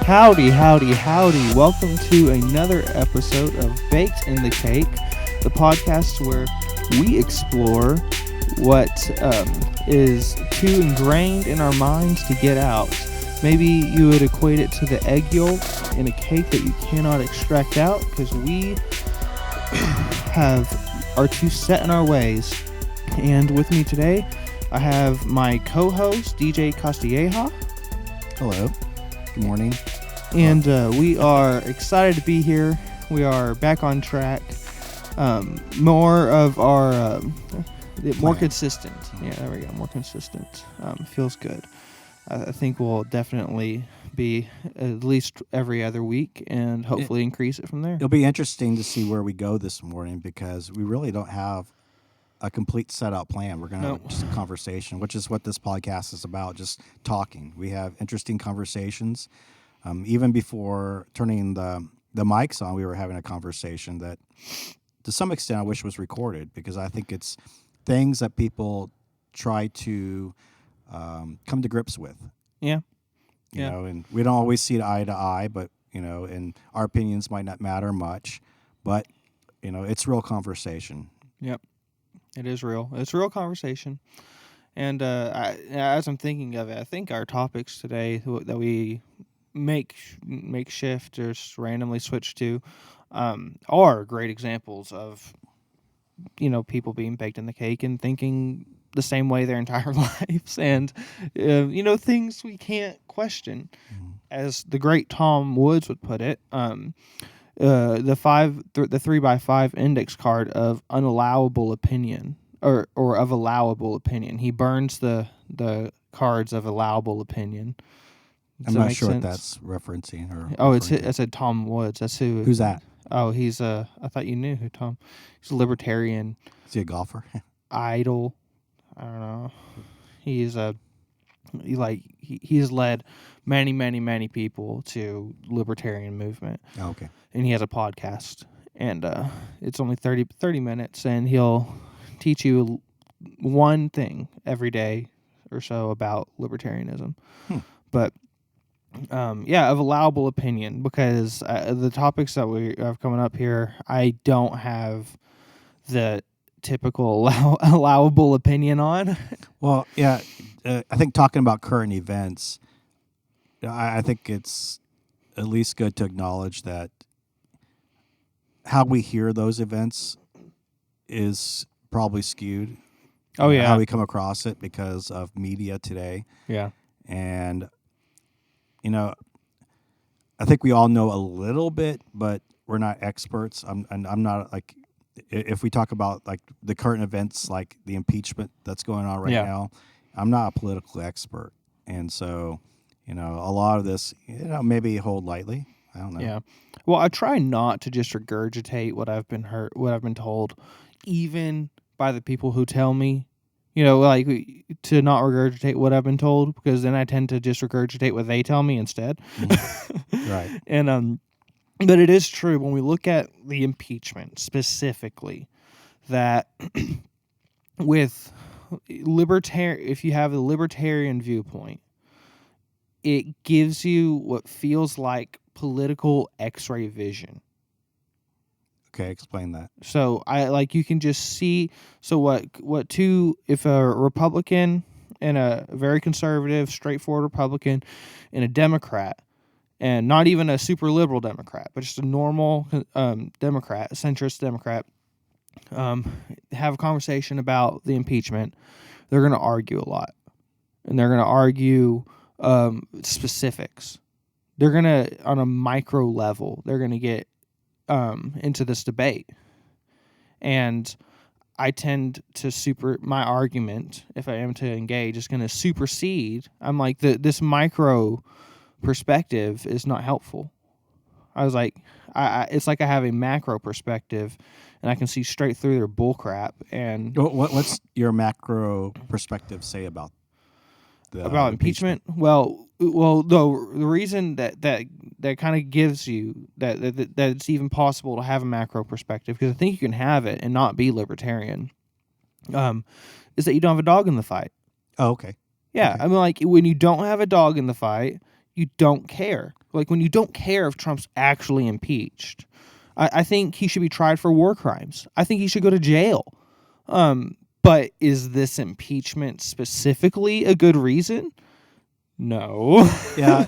Howdy, howdy, howdy. Welcome to another episode of Baked in the Cake, the podcast where we explore what is too ingrained in our minds to get out. Maybe you would equate it to the egg yolk in a cake that you cannot extract out because we are too set in our ways. And with me today, I have my co-host, DJ Castilleja. Hello. Good morning. And we are excited to be here. We are back on track. More consistent. Yeah, there we go. More consistent. Feels good. I think we'll definitely be at least every other week and hopefully increase it from there. It'll be interesting to see where we go this morning because we really don't have a complete set out plan. We're going to have just a conversation, which is what this podcast is about, just talking. We have interesting conversations. Even before turning the mics on, we were having a conversation that to some extent I wish was recorded because I think it's things that people try to come to grips with. Yeah. You know, and we don't always see it eye to eye, but, you know, and our opinions might not matter much, but, you know, it's real conversation. Yep. It is real. It's a real conversation. And as I'm thinking of it, I think our topics today that we make shift or just randomly switch to are great examples of, you know, people being baked in the cake and thinking the same way their entire lives, and you know, things we can't question. As the great Tom Woods would put it, the 3x5 index card of unallowable opinion or of allowable opinion. He burns the cards of allowable opinion. I'm not sure what that's referencing. I said Tom Woods. That's who. Who's that? Oh, he's I thought you knew who Tom. He's a libertarian. Is he a golfer? Idol. I don't know. He's he's led many people to libertarian movement. Oh, okay. And he has a podcast, and it's only 30 minutes, and he'll teach you one thing every day or so about libertarianism. But of allowable opinion, because the topics that we have coming up here, I don't have the typical allowable opinion on. Well, yeah, I think talking about current events, I think it's at least good to acknowledge that how we hear those events is probably skewed. Oh, yeah. How we come across it because of media today. Yeah. And, you know, I think we all know a little bit, but we're not experts. I'm not like, if we talk about like the current events, like the impeachment that's going on right now, I'm not a political expert. And so, you know, a lot of this, you know, maybe hold lightly. I don't know. Yeah. Well, I try not to just regurgitate what I've been told, even by the people who tell me, you know, like to not regurgitate what I've been told, because then I tend to just regurgitate what they tell me instead. Right. And but it is true when we look at the impeachment specifically that with if you have the libertarian viewpoint, it gives you what feels like political X-ray vision. Okay, explain that. So you can just see, so if a Republican and a very conservative, straightforward Republican and a Democrat, and not even a super liberal Democrat, but just a normal Democrat, a centrist Democrat, have a conversation about the impeachment, they're going to argue a lot. And they're going to argue specifics. They're going to, on a micro level, they're going to get into this debate. And I tend to my argument, if I am to engage, is going to supersede. I'm like, this micro perspective is not helpful. I was like, it's like I have a macro perspective, and I can see straight through their bullcrap. And what's your macro perspective say about impeachment? Well, the reason that kind of gives you that it's even possible to have a macro perspective, because I think you can have it and not be libertarian, is that you don't have a dog in the fight. Oh, okay. Yeah, okay. I mean, like when you don't have a dog in the fight, you don't care. Like when you don't care if Trump's actually impeached. I think he should be tried for war crimes. I think he should go to jail. But is this impeachment specifically a good reason? No. Yeah,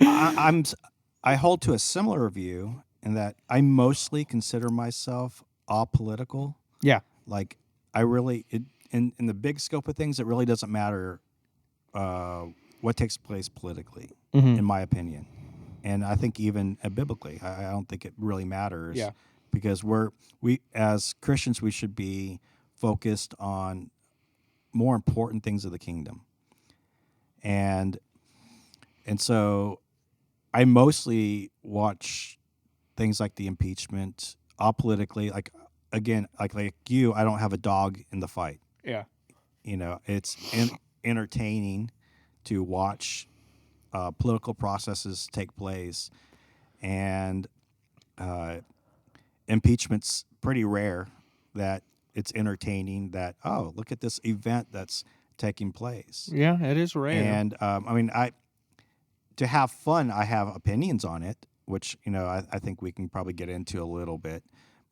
I hold to a similar view in that I mostly consider myself apolitical. Yeah. Like I really, in the big scope of things, it really doesn't matter what takes place politically, in my opinion. And I think even biblically, I don't think it really matters. Yeah. Because we as Christians, we should be focused on more important things of the kingdom. And so I mostly watch things like the impeachment apolitically. Like again, like you, I don't have a dog in the fight. Yeah. It's entertaining to watch political processes take place, and impeachment's pretty rare that it's entertaining. That look at this event that's taking place. Yeah, it is rare. And I mean, to have fun, I have opinions on it, which I think we can probably get into a little bit,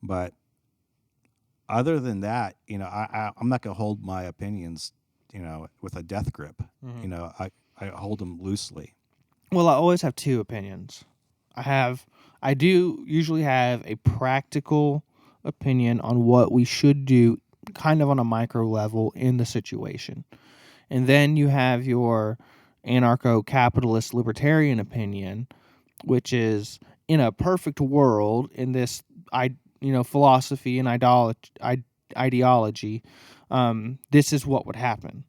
but other than that, I'm not going to hold my opinions, with a death grip. I hold them loosely. Well, I always have two opinions. I do usually have a practical opinion on what we should do, kind of on a micro level in the situation. And then you have your anarcho-capitalist libertarian opinion, which is in a perfect world, in this philosophy and ideology, this is what would happen.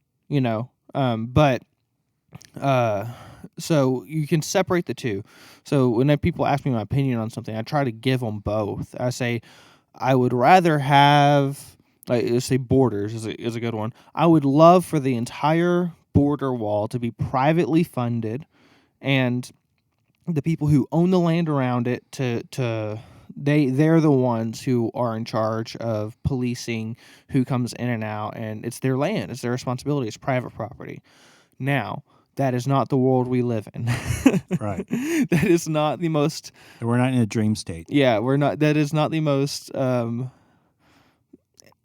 So you can separate the two. So when people ask me my opinion on something, I try to give them both. I say I would rather have, let's say, borders is a good one. I would love for the entire border wall to be privately funded, and the people who own the land around it they're the ones who are in charge of policing who comes in and out, and it's their land, it's their responsibility, it's private property. Now, that is not the world we live in. Right. That is not the most... We're not in a dream state. Yeah, we're not. That is not the most... I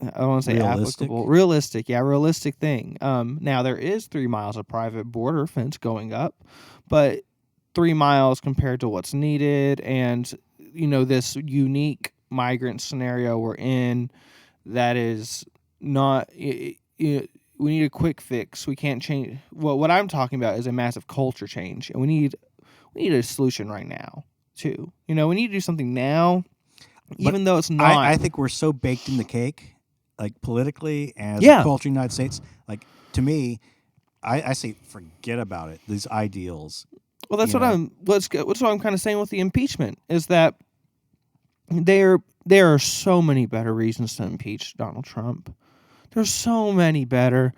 don't want to say realistic. Applicable. Realistic, yeah, realistic thing. Now, there is 3 miles of private border fence going up, but 3 miles compared to what's needed, and, this unique migrant scenario we're in, that is not... we need a quick fix. We can't change. Well, what I'm talking about is a massive culture change, and we need a solution right now too. We need to do something now, even though it's not. I think we're so baked in the cake, like politically and as a culture in the United States. Like to me, I say forget about it. These ideals. Well, that's what I'm kind of saying with the impeachment is that there are so many better reasons to impeach Donald Trump. There's so many better.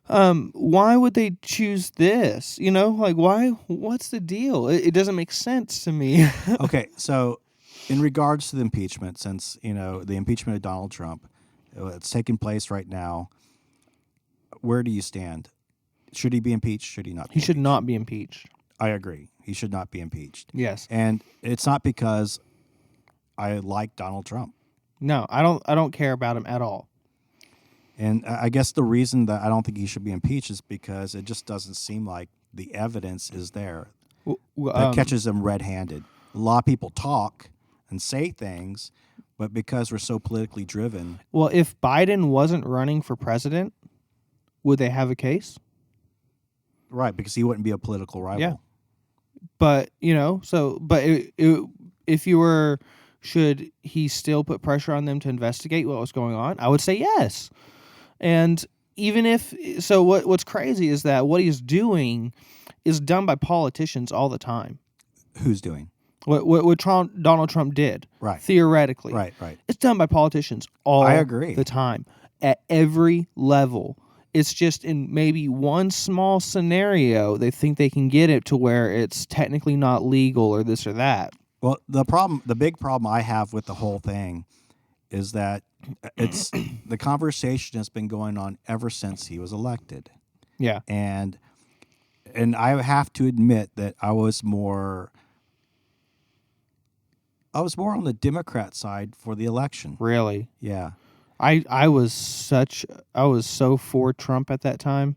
Why would they choose this? Why? What's the deal? It doesn't make sense to me. Okay, so in regards to the impeachment, since the impeachment of Donald Trump, it's taking place right now. Where do you stand? Should he be impeached? Should he not? He should not be impeached. I agree. He should not be impeached. Yes, and it's not because I like Donald Trump. No, I don't care about him at all. And I guess the reason that I don't think he should be impeached is because it just doesn't seem like the evidence is there that catches him red-handed. A lot of people talk and say things, but because we're so politically driven. Well, if Biden wasn't running for president, would they have a case? Right, because he wouldn't be a political rival. Yeah. But, if you were, should he still put pressure on them to investigate what was going on? I would say yes. And even if, so what's crazy is that what he's doing is done by politicians all the time. Who's doing? What Donald Trump did. Right. Theoretically. Right. It's done by politicians all the time, at every level. It's just in maybe one small scenario, they think they can get it to where it's technically not legal or this or that. Well, the big problem I have with the whole thing is that it's the conversation has been going on ever since he was elected. Yeah. And and I have to admit that I was more on the Democrat side for the election. Really? Yeah. I was so for Trump at that time.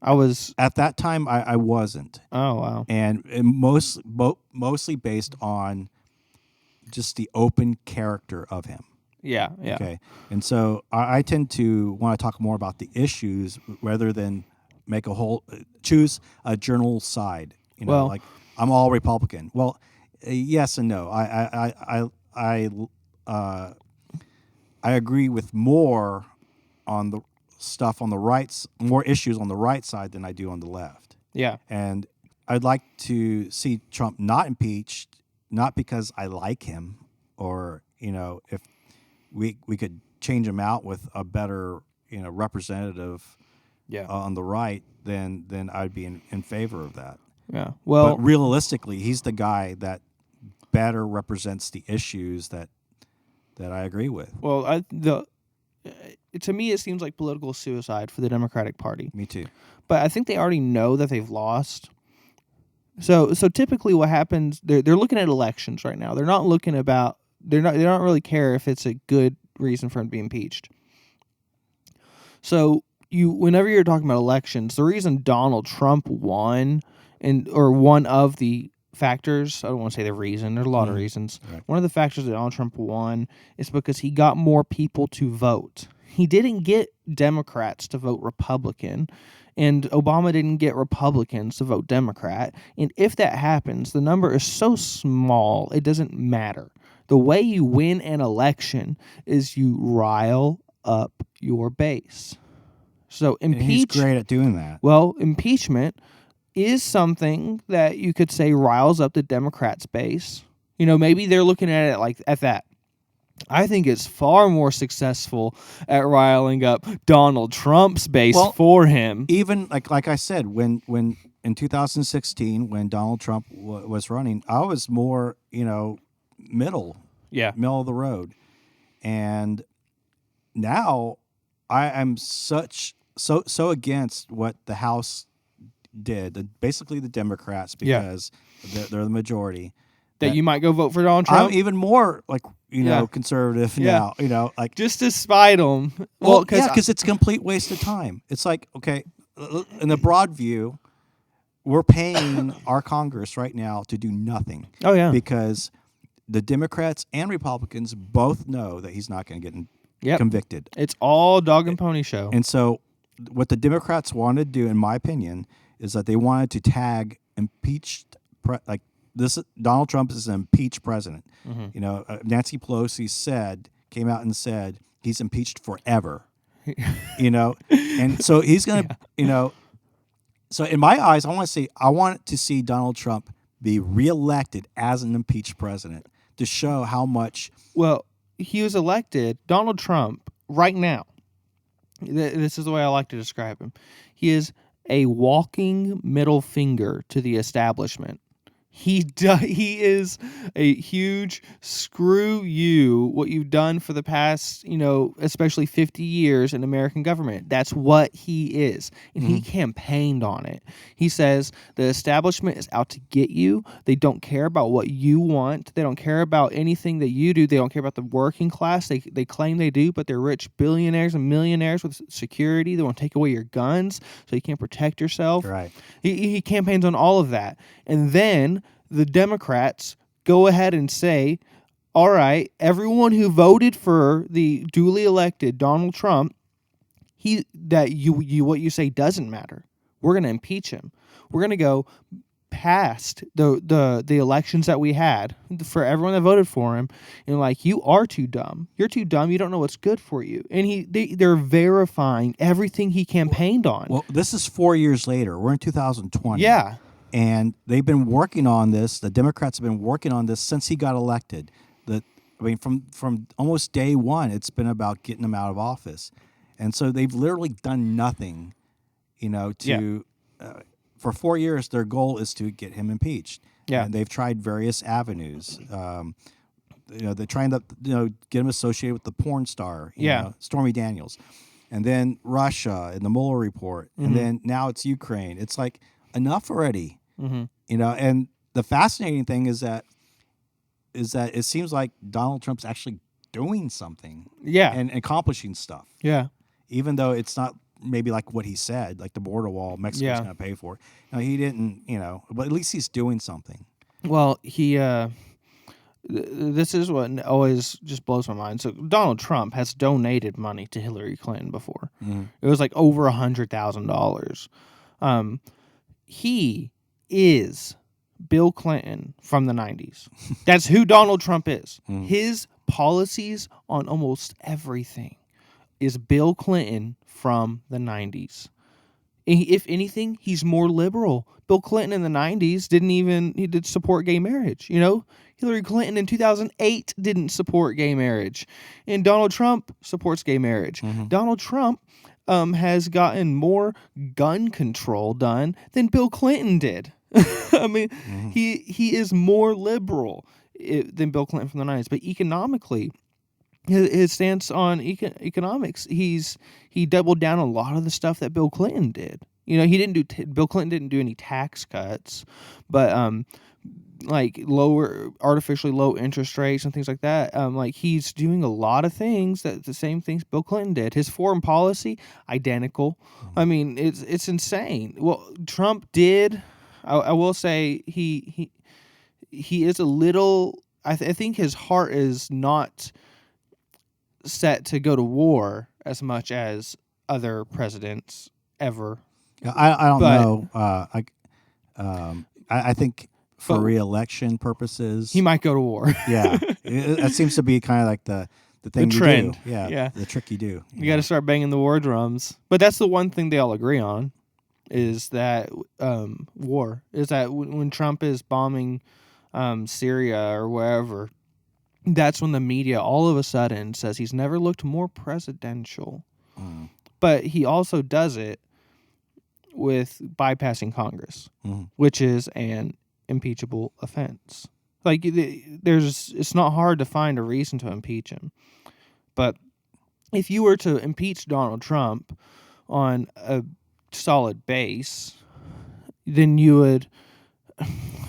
I was. At that time, I wasn't, Oh wow. and mostly based on just the open character of him. Yeah. Yeah. Okay, and so I tend to want to talk more about the issues rather than choose a journal side. Well- like I'm all Republican. Well, yes and no. I agree with more on the stuff on the more issues on the right side than I do on the left. Yeah. And I'd like to see Trump not impeached, not because I like him, or if we could change him out with a better representative Yeah. on the right, then I'd be in favor of that. Yeah. Well, but realistically, he's the guy that better represents the issues that I agree with. well, to me, it seems like political suicide for the Democratic Party. Me too. But I think they already know that they've lost. So typically, what happens? They're looking at elections right now. They're not looking about. They don't really care if it's a good reason for him to be impeached. So whenever you're talking about elections, the reason Donald Trump won, or one of the factors, I don't want to say the reason, there's a lot of reasons. Right. One of the factors that Donald Trump won is because he got more people to vote. He didn't get Democrats to vote Republican, and Obama didn't get Republicans to vote Democrat. And if that happens, the number is so small, it doesn't matter. The way you win an election is you rile up your base. So And he's great at doing that. Well, impeachment is something that you could say riles up the Democrats' base. Maybe they're looking at it like at that. I think it's far more successful at riling up Donald Trump's base for him. Even like I said, when in 2016, when Donald Trump was running, I was more middle of the road, and now I am so against what the House did, basically the Democrats, because they're the majority. That you might go vote for Donald Trump. I'm even more conservative now. Just to spite them. Well, because it's a complete waste of time. It's like, okay, in the broad view, we're paying our Congress right now to do nothing. Oh yeah, because the Democrats and Republicans both know that he's not going to get convicted. It's all dog and pony show. And so, what the Democrats wanted to do, in my opinion, is that they wanted to tag impeached this. Donald Trump is an impeached president. Mm-hmm. Nancy Pelosi came out and said he's impeached forever. And so he's going to, So in my eyes, I want to see Donald Trump be reelected as an impeached president to show how much. Well, he was elected. Donald Trump right now. This is the way I like to describe him. He is a walking middle finger to the establishment. He is a huge screw you, what you've done for the past, especially 50 years in American government. That's what he is. And he campaigned on it. He says the establishment is out to get you. They don't care about what you want. They don't care about anything that you do. They don't care about the working class. They claim they do, but they're rich billionaires and millionaires with security. They want to take away your guns so you can't protect yourself. Right. He campaigns on all of that. And then the Democrats go ahead and say, all right, everyone who voted for the duly elected Donald Trump, what you say doesn't matter. We're going to impeach him. We're going to go past the elections that we had for everyone that voted for him, and you are too dumb. You're too dumb. You don't know what's good for you. And they're verifying everything he campaigned on. Well, this is 4 years later. We're in 2020. Yeah. And they've been working on this. The Democrats have been working on this since he got elected. From almost day one, it's been about getting him out of office. And so they've literally done nothing, for 4 years, their goal is to get him impeached. Yeah. And they've tried various avenues. They're trying to, get him associated with the porn star, Stormy Daniels. And then Russia and the Mueller report. And then now it's Ukraine. It's like, enough already. Mm-hmm. And the fascinating thing is that it seems like Donald Trump's actually doing something Yeah. and accomplishing stuff, Yeah. even though it's not maybe like what he said, like the border wall, Mexico's Yeah. going to pay for it. No, he didn't, but at least he's doing something. Well, this is what always just blows my mind. So Donald Trump has donated money to Hillary Clinton before. Mm-hmm. It was like over $100,000. He is Bill Clinton from the 90s. That's who Donald Trump is. Mm-hmm. His policies on almost everything is Bill Clinton from the 90s. If anything, he's more liberal. Bill Clinton in the 90s he did support gay marriage, Hillary Clinton in 2008 didn't support gay marriage. And Donald Trump supports gay marriage. Mm-hmm. Donald Trump has gotten more gun control done than Bill Clinton did. I mean, Mm-hmm. he is more liberal than Bill Clinton from the 90s. But economically, his stance on economics, he doubled down a lot of the stuff that Bill Clinton did. He didn't do Bill Clinton didn't do any tax cuts, but like artificially low interest rates and things like that. Like he's doing a lot of things that the same things Bill Clinton did. His foreign policy identical. Mm-hmm. I mean, it's insane. Well, Trump did. I will say he is a little. I think his heart is not set to go to war as much as other presidents ever. Yeah, I don't know. I think for re-election purposes, he might go to war. Yeah, that seems to be kind of like the thing the you trend. do. Yeah, the trick you do. You got to start banging the war drums. But that's the one thing they all agree on is that war is that when Trump is bombing Syria or wherever, that's when the media all of a sudden says he's never looked more presidential. Mm. But he also does it with bypassing Congress, which is an impeachable offense. Like it's not hard to find a reason to impeach him. But if you were to impeach Donald Trump on a solid base, then you would.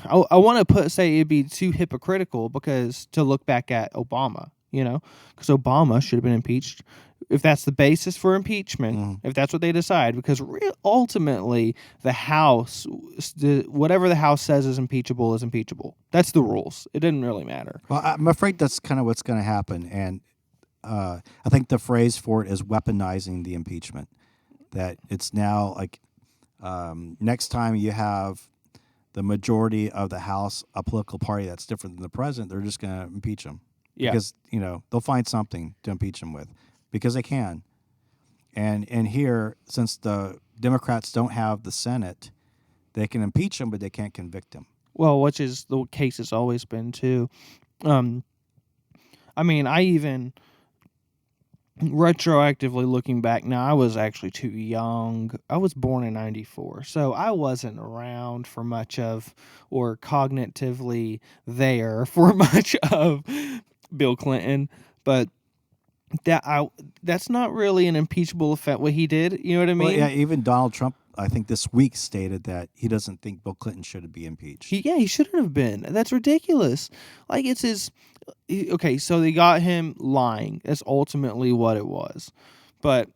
I want to say it'd be too hypocritical because to look back at Obama, because Obama should have been impeached if that's the basis for impeachment, if that's what they decide, because ultimately the House, whatever the House says is impeachable. That's the rules. It didn't really matter. Well, I'm afraid that's kind of what's going to happen, and I think the phrase for it is weaponizing the impeachment. That it's now like next time you have the majority of the House, a political party that's different than the president, they're just going to impeach him. Yeah. Because, they'll find something to impeach him with because they can. And here, since the Democrats don't have the Senate, they can impeach him, but they can't convict him. Well, which is the case it's always been, too. I mean, I even retroactively looking back now, I was actually too young. I was born in 94, so I wasn't around for much of, or cognitively there for much of Bill Clinton, but that's not really an impeachable offense what he did. You know what I mean? Well, yeah, even Donald Trump, I think this week stated that he doesn't think Bill Clinton should be impeached. He shouldn't have been. That's ridiculous. Like it's his. Okay, so they got him lying. That's ultimately what it was. But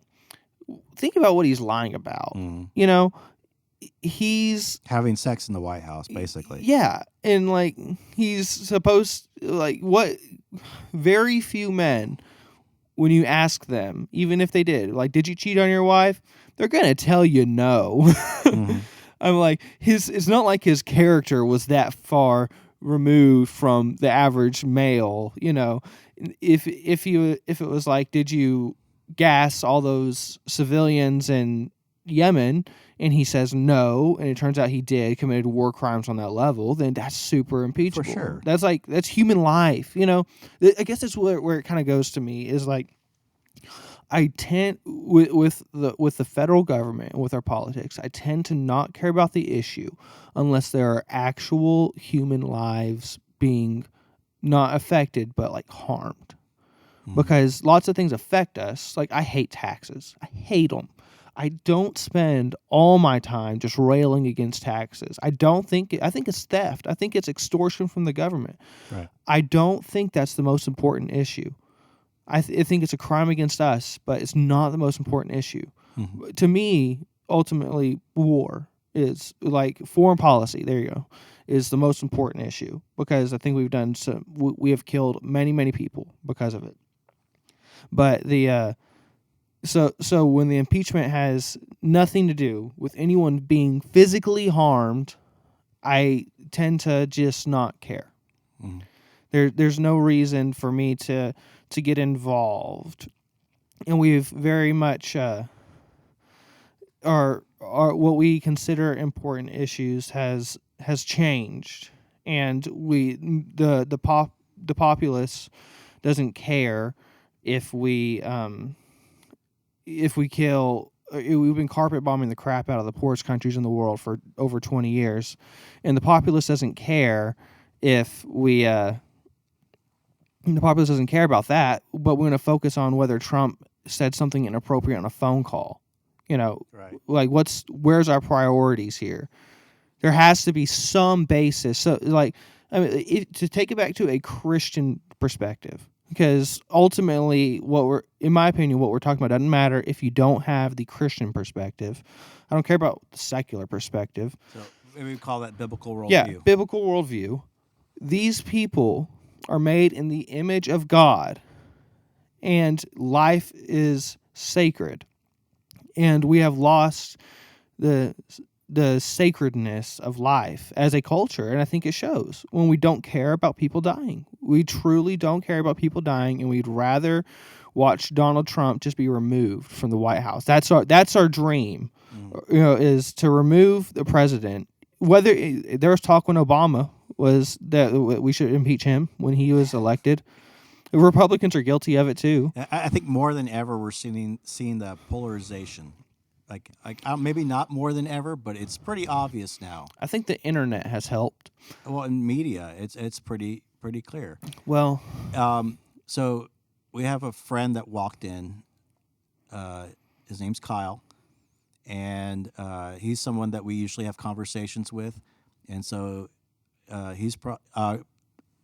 think about what he's lying about. He's having sex in the White House, basically. Yeah, and like he's supposed what very few men, when you ask them, even if they did you cheat on your wife? They're gonna tell you no. I'm like it's not like his character was that far removed from the average male. If it was like, did you gas all those civilians in Yemen? And he says no, and it turns out he did committed war crimes on that level, then that's super impeachable. For sure. That's human life. I guess that's where it kind of goes to me is like, I tend with the federal government and with our politics, I tend to not care about the issue unless there are actual human lives being not affected but like harmed. Because lots of things affect us. Like I hate taxes. I hate them. I don't spend all my time just railing against taxes. I think it's theft. I think it's extortion from the government. Right. I don't think that's the most important issue. I think it's a crime against us, but it's not the most important issue. Mm-hmm. To me, ultimately, war is like foreign policy. There you go, is the most important issue because I think we have killed many people because of it. But so when the impeachment has nothing to do with anyone being physically harmed, I tend to just not care. Mm-hmm. There's no reason for me to get involved, and we've very much our what we consider important issues has changed, and the populace doesn't care if we kill. We've been carpet bombing the crap out of the poorest countries in the world for over 20 years, and the populace doesn't care if we. The populace doesn't care about that, but we're going to focus on whether Trump said something inappropriate on a phone call. Right. Like where's our priorities here? There has to be some basis. So, to take it back to a Christian perspective, because ultimately, in my opinion, what we're talking about doesn't matter if you don't have the Christian perspective. I don't care about the secular perspective. So maybe we call that biblical worldview. Yeah, biblical worldview. These people are made in the image of God, and life is sacred. And we have lost the sacredness of life as a culture, and I think it shows when we don't care about people dying. We truly don't care about people dying, and we'd rather watch Donald Trump just be removed from the White House. That's our dream, is to remove the president. Whether there was talk when Obama was that we should impeach him when he was elected. The Republicans are guilty of it too. I think more than ever we're seeing the polarization. Like maybe not more than ever, but it's pretty obvious now. I think the internet has helped. Well, in media, it's pretty clear. Well, so we have a friend that walked in. His name's Kyle, and he's someone that we usually have conversations with, and so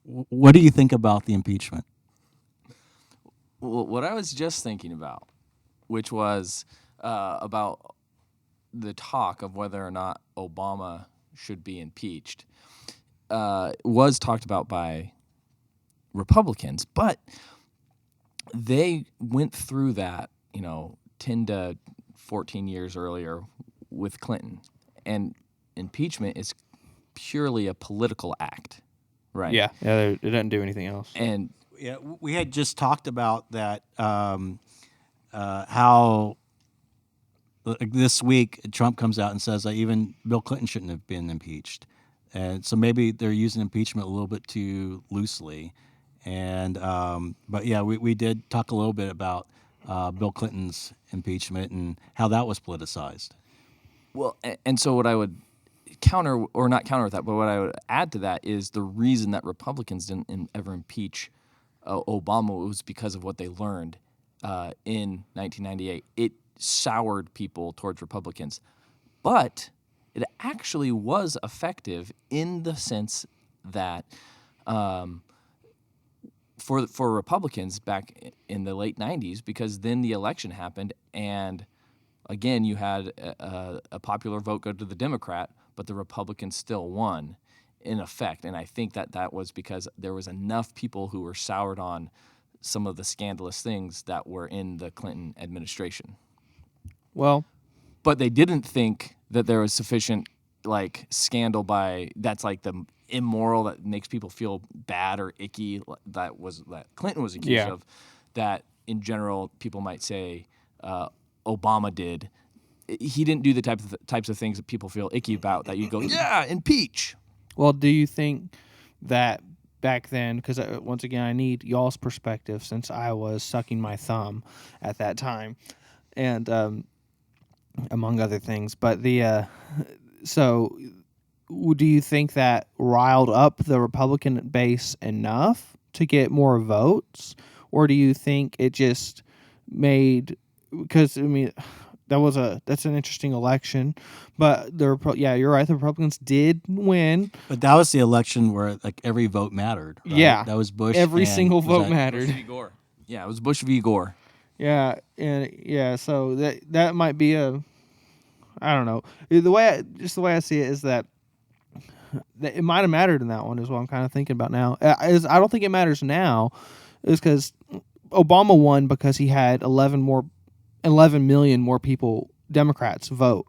what do you think about the impeachment? Well, what I was just thinking about, which was about the talk of whether or not Obama should be impeached, was talked about by Republicans, but they went through that, 10 to 14 years earlier with Clinton, and impeachment is purely a political act, right? Yeah, it doesn't do anything else. And yeah, we had just talked about that. How this week Trump comes out and says that even Bill Clinton shouldn't have been impeached, and so maybe they're using impeachment a little bit too loosely. And but yeah, we did talk a little bit about Bill Clinton's impeachment and how that was politicized. well, and so what I would counter, or not counter with that, but what I would add to that is the reason that Republicans didn't ever impeach Obama was because of what they learned in 1998. It soured people towards Republicans, but it actually was effective in the sense that for Republicans back in the late 90s, because then the election happened, and again you had a popular vote go to the Democrat, but the Republicans still won in effect. And I think that was because there was enough people who were soured on some of the scandalous things that were in the Clinton administration. Well, But they didn't think that there was sufficient scandal that's like the immoral that makes people feel bad or icky that Clinton was accused of, that in general people might say Obama did. He didn't do the types of things that people feel icky about that you go, yeah, impeach. well, do you think that back then, because once again I need y'all's perspective since I was sucking my thumb at that time, and among other things, but so do you think that riled up the Republican base enough to get more votes, or do you think it just made, because I mean that's an interesting election. But yeah, you're right. The Republicans did win. But that was the election where like every vote mattered. Right? Yeah, that was Bush. every and single was vote that- mattered. Bush v. Gore. Yeah, it was Bush v. Gore. Yeah, and yeah, so that might be I don't know. The way I see it is that it might have mattered in that one is what I'm kind of thinking about now. I don't think it matters now, is because Obama won because he had 11 million more people, Democrats, vote.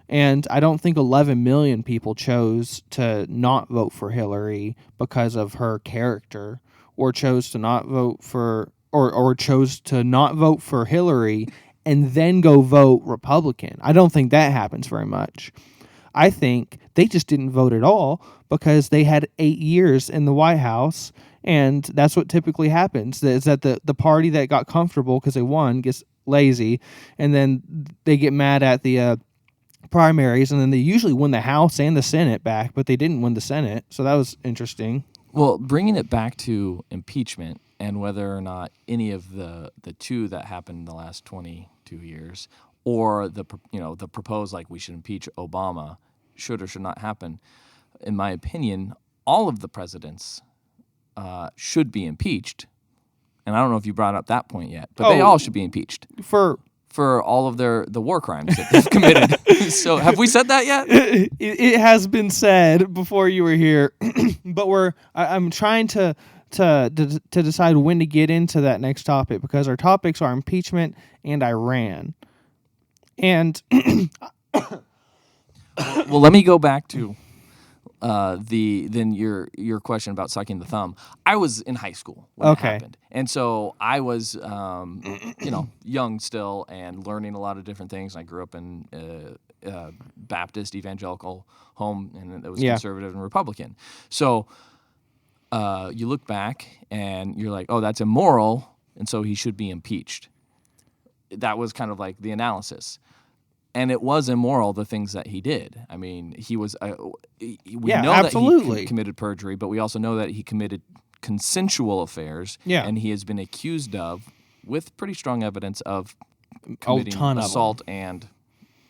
And I don't think 11 million people chose to not vote for Hillary because of her character, or chose to not vote for, or chose to not vote for Hillary and then go vote Republican. I don't think that happens very much. I think they just didn't vote at all because they had 8 years in the White House, and that's what typically happens, is that the party that got comfortable because they won gets lazy, and then they get mad at the primaries, and then they usually win the House and the Senate back, but they didn't win the Senate, so that was interesting. Well, bringing it back to impeachment and whether or not any of the two that happened in the last 22 years, or the proposed, like, we should impeach Obama, should or should not happen, in my opinion, all of the presidents should be impeached. And I don't know if you brought up that point yet, but they all should be impeached for all of the war crimes that they've committed. So have we said that yet? It has been said before you were here, but I'm trying to decide when to get into that next topic, because our topics are impeachment and Iran. And well, let me go back to your question about sucking the thumb. I was in high school when it happened, and so I was young still and learning a lot of different things. I grew up in Baptist evangelical home, and it was conservative and Republican. So you look back and you're like, oh, that's immoral, and so he should be impeached. That was kind of like the analysis. And it was immoral, the things that he did. I mean, he was. We know absolutely. that he committed perjury, but we also know that he committed consensual affairs. Yeah. And he has been accused of, with pretty strong evidence, of committing ton of assault and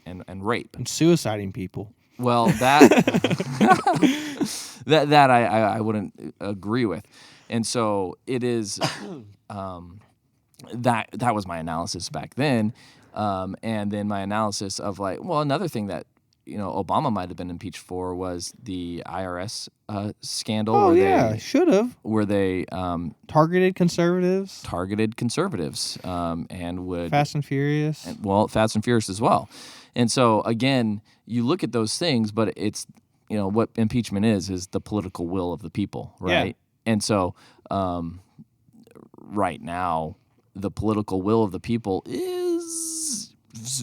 rape and suiciding people. Well, that that I wouldn't agree with, and so it is. That was my analysis back then. And then my analysis of, like, well, another thing that Obama might have been impeached for was the IRS scandal. Oh, where they should have. Where they targeted conservatives. And would Fast and Furious. Fast and Furious as well. And so again, you look at those things, but it's what impeachment is the political will of the people, right? Yeah. And so right now, the political will of the people is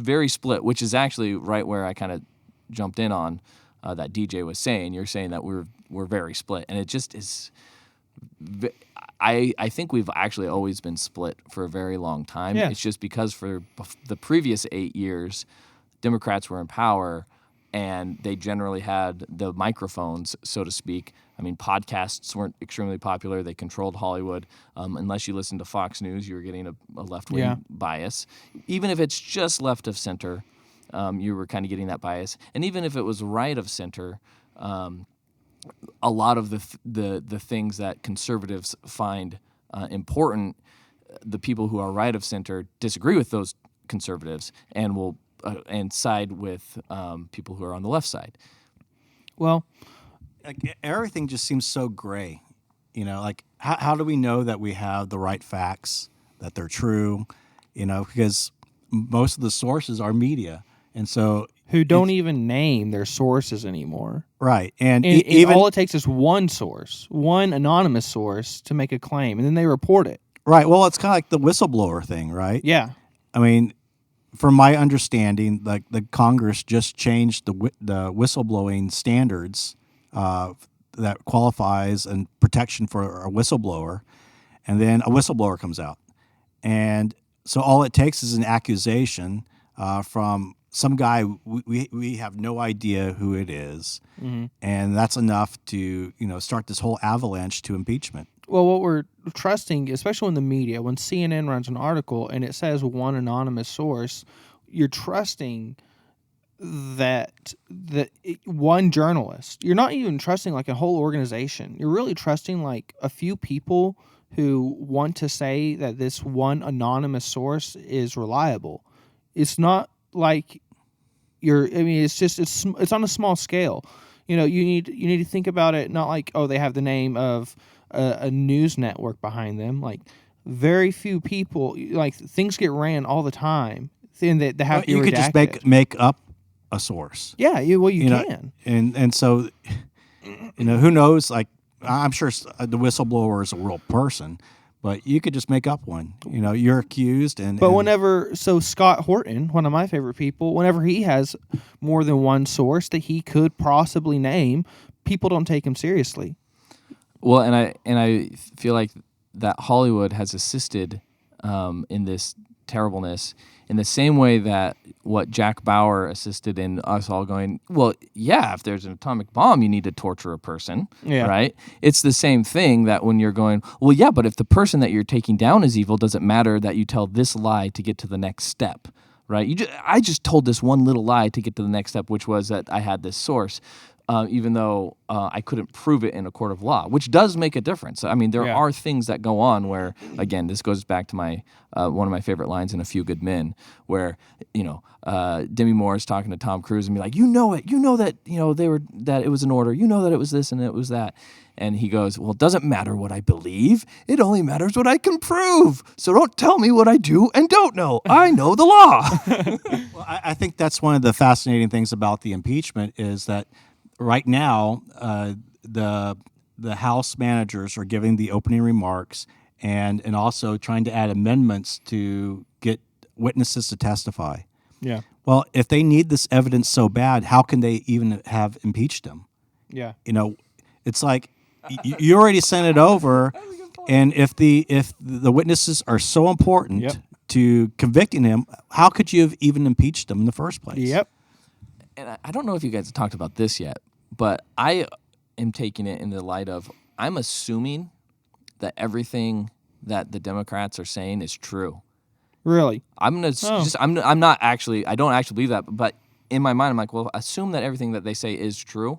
very split, which is actually right where I kind of jumped in on that DJ was saying. You're saying that we're very split, and it just is. I think we've actually always been split for a very long time. Yeah. It's just because for the previous 8 years, Democrats were in power, and they generally had the microphones, so to speak. I mean, podcasts weren't extremely popular. They controlled Hollywood. Unless you listened to Fox News, you were getting a left-wing bias. Even if it's just left of center, you were kind of getting that bias. And even if it was right of center, a lot of the things that conservatives find important, the people who are right of center disagree with those conservatives and will and side with people who are on the left side. Well, like, everything just seems so gray. Like, how do we know that we have the right facts, that they're true? Because most of the sources are media, and so who don't even name their sources anymore. Right, and even all it takes is one source, one anonymous source, to make a claim, and then they report it. Right. Well, it's kind of like the whistleblower thing, right? Yeah. I mean, from my understanding, like, the Congress just changed the whistleblowing standards that qualifies and protection for a whistleblower, and then a whistleblower comes out, and so all it takes is an accusation from some guy we have no idea who it is, and that's enough to start this whole avalanche to impeachment. Well, what we're trusting, especially in the media, when CNN runs an article and it says one anonymous source, you're trusting that one journalist. You're not even trusting like a whole organization. You're really trusting like a few people who want to say that this one anonymous source is reliable. It's not like it's on a small scale. You need to think about it not like, oh, they have the name of a news network behind them. Like very few people, like things get ran all the time. And that they have to be you could redacted. just make up a source. Yeah, you know, can. and so who knows? Like I'm sure the whistleblower is a real person, but you could just make up one. You're accused, so Scott Horton, one of my favorite people, whenever he has more than one source that he could possibly name, people don't take him seriously. Well, and I feel like that Hollywood has assisted in this terribleness in the same way that what Jack Bauer assisted in us all going, well, yeah, if there's an atomic bomb, you need to torture a person, right? It's the same thing that when you're going, well, yeah, but if the person that you're taking down is evil, does it matter that you tell this lie to get to the next step, right? I just told this one little lie to get to the next step, which was that I had this source. Even though I couldn't prove it in a court of law, which does make a difference. I mean, there are things that go on where, again, this goes back to my one of my favorite lines in A Few Good Men, where Demi Moore is talking to Tom Cruise and be like, you know that that it was an order, that it was this and it was that, and he goes, well, it doesn't matter what I believe, it only matters what I can prove. So don't tell me what I do and don't know. I know the law. Well, I think that's one of the fascinating things about the impeachment is that. Right now, the House managers are giving the opening remarks and also trying to add amendments to get witnesses to testify. Yeah. Well, if they need this evidence so bad, how can they even have impeached them? Yeah. It's like you already sent it over, and if the witnesses are so important to convicting him, how could you have even impeached them in the first place? Yep. And I don't know if you guys have talked about this yet, but I am taking it in the light of I'm assuming that everything that the Democrats are saying is true. Really? I'm not actually. I don't actually believe that, but in my mind, I'm like, well, assume that everything that they say is true.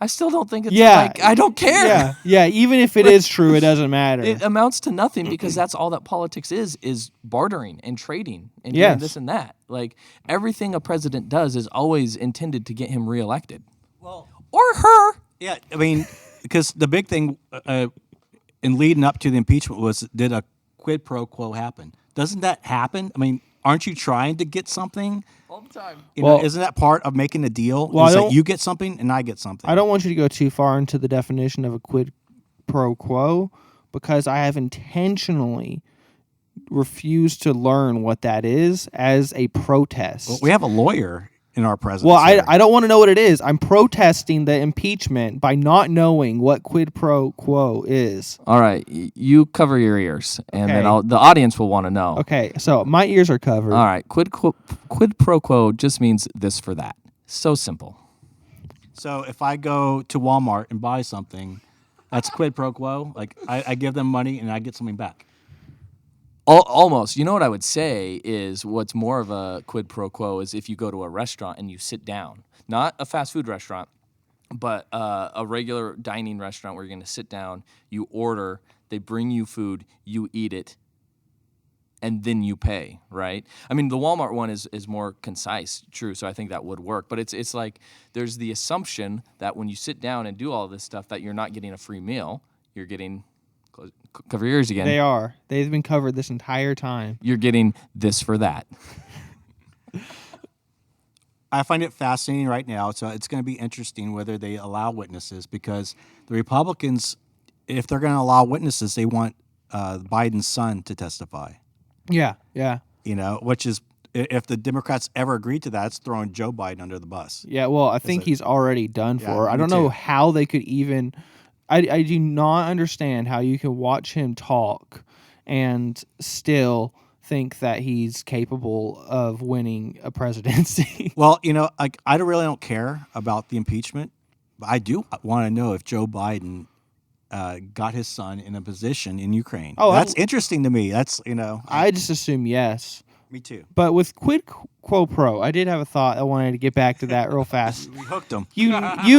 I still don't think it's I don't care. Yeah. Even if it is true, it doesn't matter. It amounts to nothing because that's all that politics is bartering and trading and doing this and that. Like everything a president does is always intended to get him reelected. Well, or her. Yeah, I mean, because the big thing in leading up to the impeachment was, did a quid pro quo happen? Doesn't that happen? I mean, aren't you trying to get something? All the time. Isn't that part of making a deal? Well, you get something and I get something. I don't want you to go too far into the definition of a quid pro quo because I have intentionally refused to learn what that is as a protest. Well, we have a lawyer in our presence. Well, I don't want to know what it is. I'm protesting the impeachment by not knowing what quid pro quo is. All right, you cover your ears, and then the audience will want to know. Okay, so my ears are covered. All right, quid pro quo just means this for that. So simple. So if I go to Walmart and buy something, that's quid pro quo? Like I give them money and I get something back? Almost. You know what I would say is what's more of a quid pro quo is if you go to a restaurant and you sit down. Not a fast food restaurant, but a regular dining restaurant where you're going to sit down, you order, they bring you food, you eat it, and then you pay, right? I mean, the Walmart one is more concise, true, so I think that would work. But it's like there's the assumption that when you sit down and do all this stuff that you're not getting a free meal, you're getting... Cover your ears again. They are. They've been covered this entire time. You're getting this for that. I find it fascinating right now. So it's going to be interesting whether they allow witnesses because the Republicans, if they're going to allow witnesses, they want Biden's son to testify. Yeah. Which is, if the Democrats ever agree to that, it's throwing Joe Biden under the bus. Yeah, well, I think he's already done for. I don't know how they could even... I do not understand how you can watch him talk and still think that he's capable of winning a presidency. Well, I really don't care about the impeachment, but I do want to know if Joe Biden got his son in a position in Ukraine. Oh, that's interesting to me. That's, I just assume yes. Me too. But with Quid Quo Pro, I did have a thought. I wanted to get back to that real fast. We hooked them. You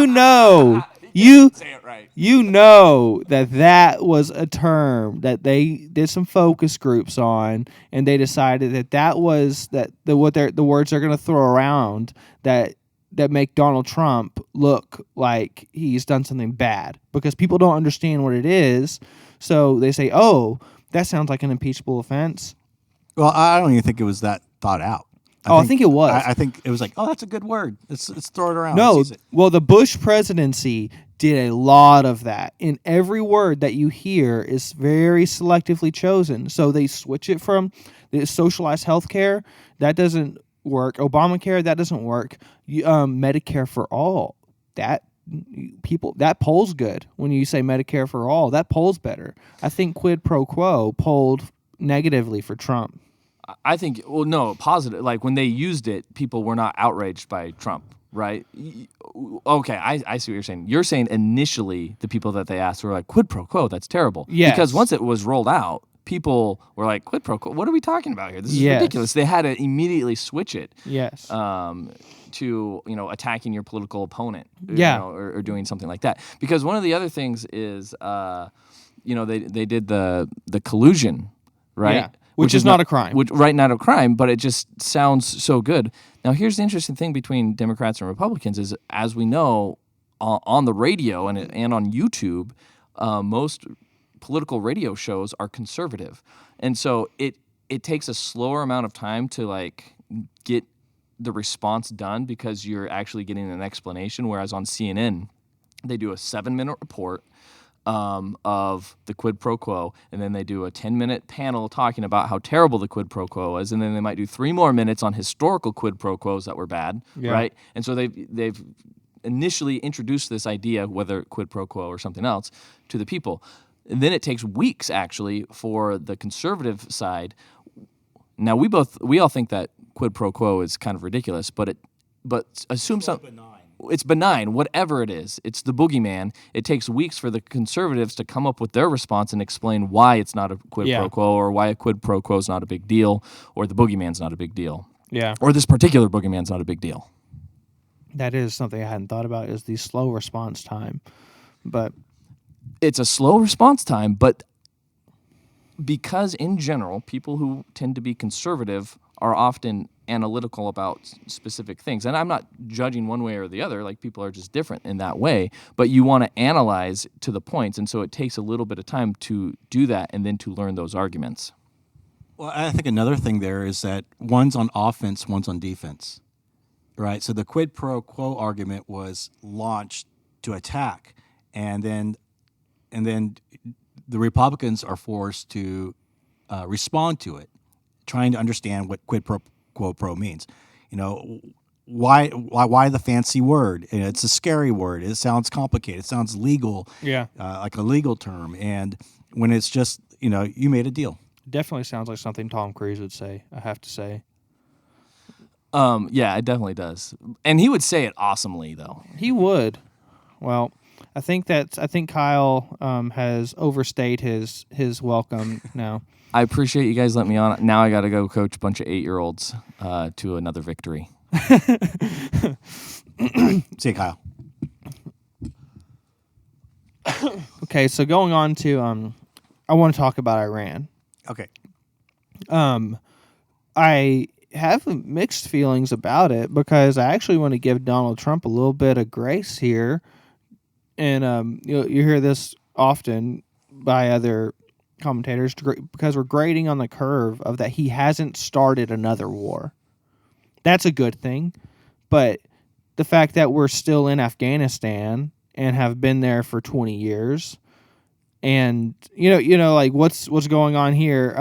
know Say it right. you know that was a term that they did some focus groups on, and they decided that was the words they're going to throw around that make Donald Trump look like he's done something bad, because people don't understand what it is. So they say, "Oh, that sounds like an impeachable offense." Well, I don't even think it was that thought out. I think it was. I think it was like, oh, that's a good word. Let's throw it around. No, Let's use it. well, the Bush presidency did a lot of that. And every word that you hear is very selectively chosen. So they switch it from the socialized health care. That doesn't work. Obamacare, that doesn't work. Medicare for all. That polls good when you say Medicare for all. That polls better. I think Quid Pro Quo polled negatively for Trump. I think, well, no, positive. Like when they used it, people were not outraged by Trump, right? Okay, I see what you're saying. You're saying initially the people that they asked were like, quid pro quo, that's terrible. Yes. Because once it was rolled out, people were like, quid pro quo, what are we talking about here? This is ridiculous. They had to immediately switch it. Yes. To attacking your political opponent, or doing something like that. Because one of the other things is, they did the collusion, right? Yeah. Which is not a crime. Not a crime, but it just sounds so good. Now, here's the interesting thing between Democrats and Republicans is, as we know, on the radio and on YouTube, most political radio shows are conservative, and so it takes a slower amount of time to get the response done, because you're actually getting an explanation. Whereas on CNN, they do a 7-minute report of the quid pro quo, and then they do a 10-minute panel talking about how terrible the quid pro quo is, and then they might do 3 more minutes on historical quid pro quos that were bad, right? And so they've initially introduced this idea, whether quid pro quo or something else, to the people. And then it takes weeks actually for the conservative side. Now we all think that quid pro quo is kind of ridiculous, but assume something. It's benign, whatever it is. It's the boogeyman. It takes weeks for the conservatives to come up with their response and explain why it's not a quid pro quo, or why a quid pro quo is not a big deal, or the boogeyman's not a big deal. Yeah. Or this particular boogeyman's not a big deal. That is something I hadn't thought about, is the slow response time. But it's a slow response time, but because in general, people who tend to be conservative are often analytical about specific things. And I'm not judging one way or the other, like people are just different in that way, but you want to analyze to the points, and so it takes a little bit of time to do that and then to learn those arguments. Well, I think another thing there is that one's on offense, one's on defense, right? So the quid pro quo argument was launched to attack, and then the Republicans are forced to respond to it, trying to understand what quid pro quo means. Why the fancy word? It's a scary word. It sounds complicated. It sounds legal. yeah, like a legal term. And when it's just, you made a deal. definitely sounds like something Tom Cruise would say, I have to say. Yeah, it definitely does. And he would say it awesomely, though. He would. Well, I think Kyle has overstayed his welcome now. I appreciate you guys letting me on. Now I got to go coach a bunch of 8-year-olds to another victory. See you, Kyle. Okay, so going on to I want to talk about Iran. Okay. I have mixed feelings about it, because I actually want to give Donald Trump a little bit of grace here. And you hear this often by other commentators, because we're grading on the curve of that he hasn't started another war. That's a good thing. But the fact that we're still in Afghanistan and have been there for 20 years, and like what's going on here.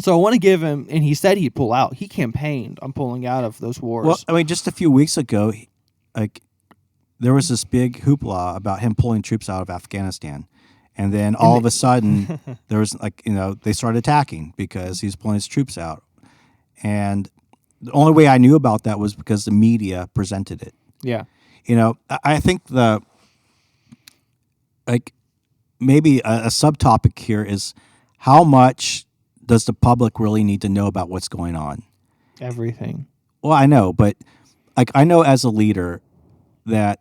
So I want to give him, and he said he'd pull out. He campaigned on pulling out of those wars. Well, I mean, just a few weeks ago, there was this big hoopla about him pulling troops out of Afghanistan. And then all of a sudden, there was they started attacking because he's pulling his troops out. And the only way I knew about that was because the media presented it. Yeah. I think maybe a subtopic here is how much does the public really need to know about what's going on? Everything. Well, I know, but like I know as a leader that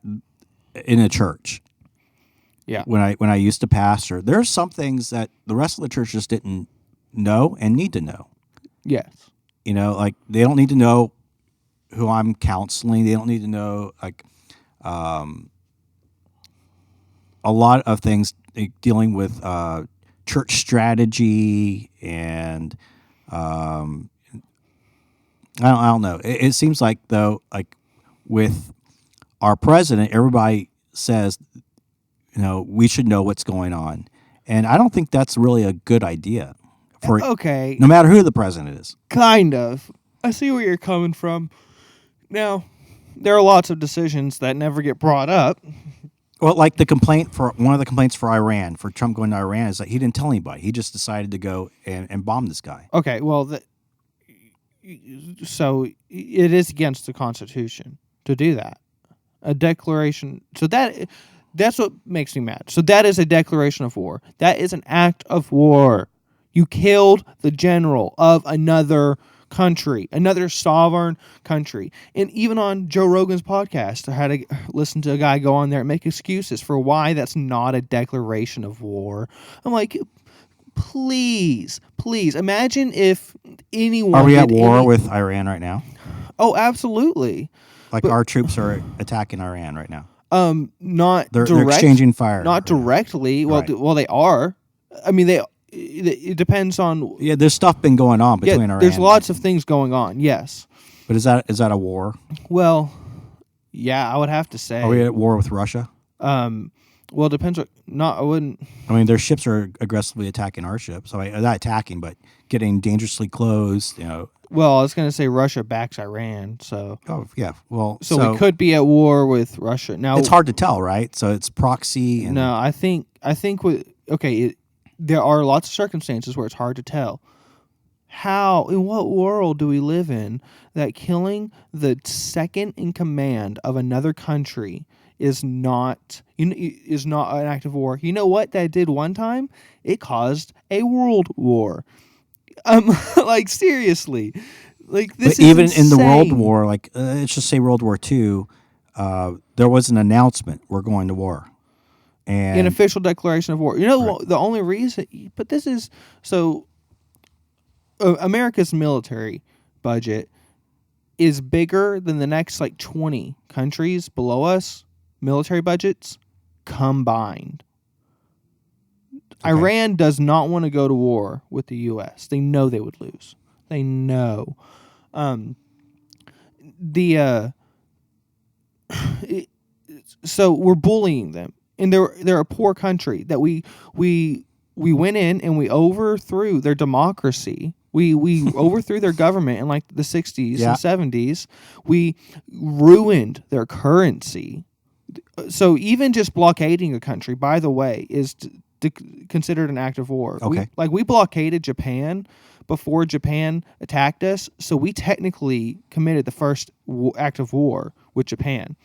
in a church, Yeah. when I used to pastor, there's some things that the rest of the church just didn't know and need to know. Yes. You know, like they don't need to know who I'm counseling. They don't need to know like a lot of things dealing with church strategy and I don't know. It seems like though, like with our president, everybody says, you know, we should know what's going on, and I don't think that's really a good idea for Okay. no matter who the president is. Kind of. I see where you're coming from. Now, there are lots of decisions that never get brought up. Well, like the complaint for one of the complaints for Iran, for Trump going to Iran, is that he didn't tell anybody. He just decided to go and bomb this guy. Okay, well, so it is against the Constitution to do that. A declaration. So that's what makes me mad. So that is a declaration of war. That is an act of war. You killed the general of another country, another sovereign country. And even on Joe Rogan's podcast, I had to listen to a guy go on there and make excuses for why that's not a declaration of war. I'm like, please imagine if anyone Are we at war with Iran right now? Oh, absolutely. Like our troops are attacking Iran right now. Not They're direct, exchanging fire. Not directly. Well, Right. well, they are. I mean, it depends on. Yeah, there's stuff been going on between Iran. There's lots of things going on. Yes. But is that a war? Well, yeah, I would have to say. Are we at war with Russia? Well, it depends. I wouldn't. I mean, their ships are aggressively attacking our ships. So not attacking, but getting dangerously close. You know. Well, I was going to say Russia backs Iran, so. Oh yeah. Well, So we could be at war with Russia now. It's hard to tell, right? So it's proxy. And No, I think there are lots of circumstances where it's hard to tell. In what world do we live in that killing the second in command of another country is not an act of war? You know what that did one time? It caused a world war. Like seriously, like this. But even insane. in the World War, like let's just say World War II, there was an announcement: we're going to war. And An official declaration of war. You know, the only reason, but this is so. America's military budget is bigger than the next 20 countries below us military budgets combined. Okay. Iran does not want to go to war with the U.S. They know they would lose. They know. So we're bullying them. And they're a poor country that we went in and we overthrew their democracy. We overthrew their government in the 60s and 70s. We ruined their currency. So even just blockading a country, by the way, is considered an act of war. Okay. We blockaded Japan before Japan attacked us, so we technically committed the first act of war with Japan.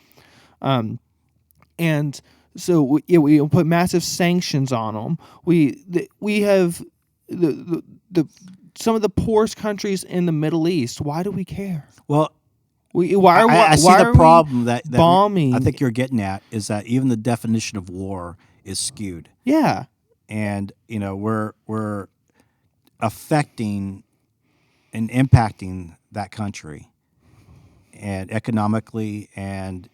And so we put massive sanctions on them. We have the some of the poorest countries in the Middle East. Why do we care? Well, I see the problem that bombing. I think you're getting at is that even the definition of war is skewed. Yeah, and we're affecting and impacting that country, and economically and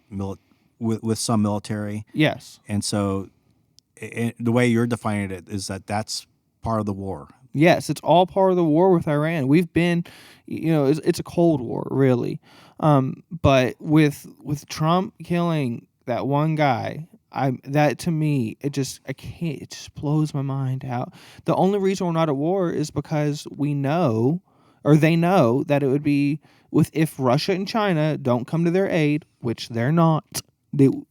with some military. Yes. And so the way you're defining it is that that's part of the war. Yes, it's all part of the war with Iran. We've been, it's a Cold War, really. But with Trump killing that one guy, that to me, it just blows my mind out. The only reason we're not at war is because they know that it would be if Russia and China don't come to their aid, which they're not.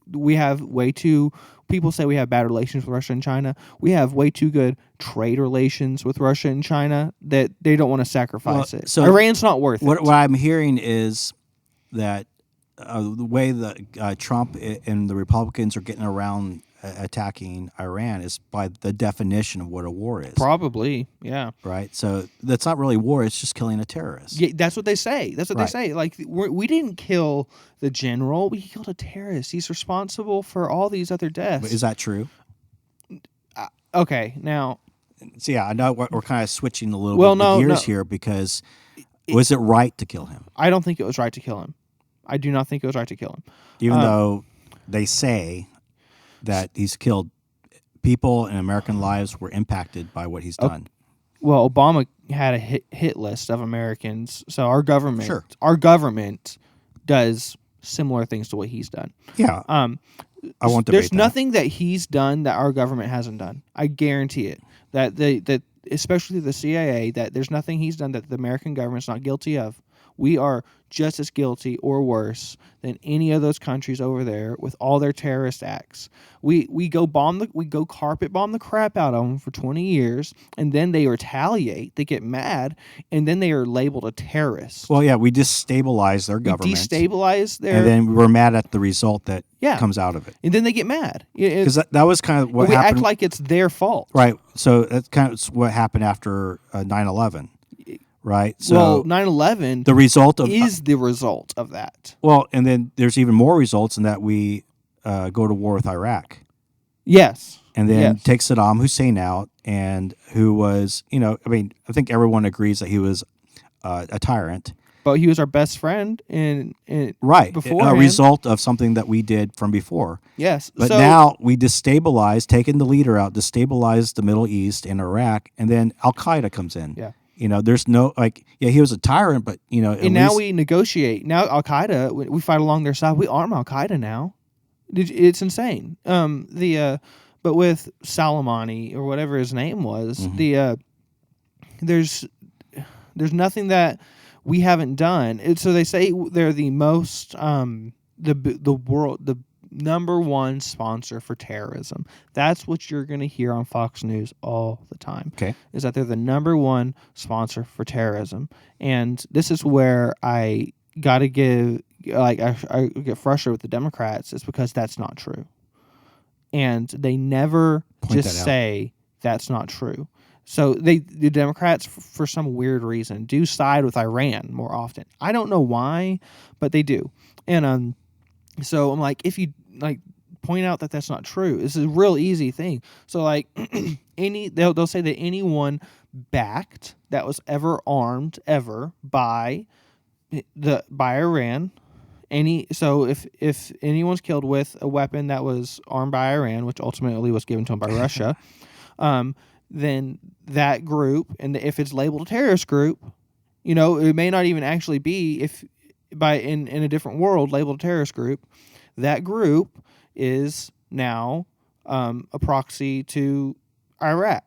We have way too. People say we have bad relations with Russia and China. We have way too good trade relations with Russia and China that they don't want to sacrifice it. So Iran's not worth it. What I'm hearing is that the way that Trump and the Republicans are getting around attacking Iran is by the definition of what a war is. Probably, yeah. Right? So that's not really war, it's just killing a terrorist. Yeah, that's what they say. That's what Right. they say. Like we didn't kill the general. We killed a terrorist. He's responsible for all these other deaths. But is that true? Okay, now. So yeah, I know we're kind of switching a little Well, bit of gears no. here because was it right to kill him? I don't think it was right to kill him. I do not think it was right to kill him. Even though they say that he's killed people and American lives were impacted by what he's done. Well, Obama had a hit list of Americans, so our government, Sure. Does similar things to what he's done. Yeah. I won't debate There's that. nothing that he's done that our government hasn't done. I guarantee it. That especially the CIA, that there's nothing he's done that the American government's not guilty of. We are just as guilty or worse than any of those countries over there with all their terrorist acts. We go carpet bomb the crap out of them for 20 years, and then they retaliate. They get mad, and then they are labeled a terrorist. Well, yeah, we destabilize their government. Destabilize their, and then we're mad at the result that Yeah. comes out of it. and then they get mad Because that was kind of what we happened. act like it's their fault. Right. So that's kind of what happened after 9/11. Right. So Well, 9/11 the result of is the result of that. well, and then there's even more results in that we go to war with Iraq, Yes. and then Yes. take Saddam Hussein out, and who was, I think everyone agrees that he was a tyrant. But he was our best friend in Right. A beforehand. result of something that we did from before. Yes. But so, now we destabilize, taking the leader out, destabilize the Middle East and Iraq, and then Al Qaeda comes in. Yeah. There's no he was a tyrant, but at and now least, we negotiate. Now Al Qaeda, we fight along their side. We arm Al Qaeda now. It's insane. But with Soleimani or whatever his name was, there's nothing that we haven't done. So they say they're the most the number one sponsor for terrorism. That's what you're going to hear on Fox News all the time. Okay. Is that they're the number one sponsor for terrorism. And this is where I got to give, I get frustrated with the Democrats, is because that's not true. And they never Point just that out. say that's not true. So the Democrats, for some weird reason, do side with Iran more often. I don't know why, but they do. And so I'm like, if you point out that that's not true, this is a real easy thing. So they'll say that anyone backed that was ever armed ever by Iran. So if anyone's killed with a weapon that was armed by Iran, which ultimately was given to them by Russia, then that group, and if it's labeled a terrorist group, it may not even actually be in a different world labeled a terrorist group. That group is now a proxy to Iran.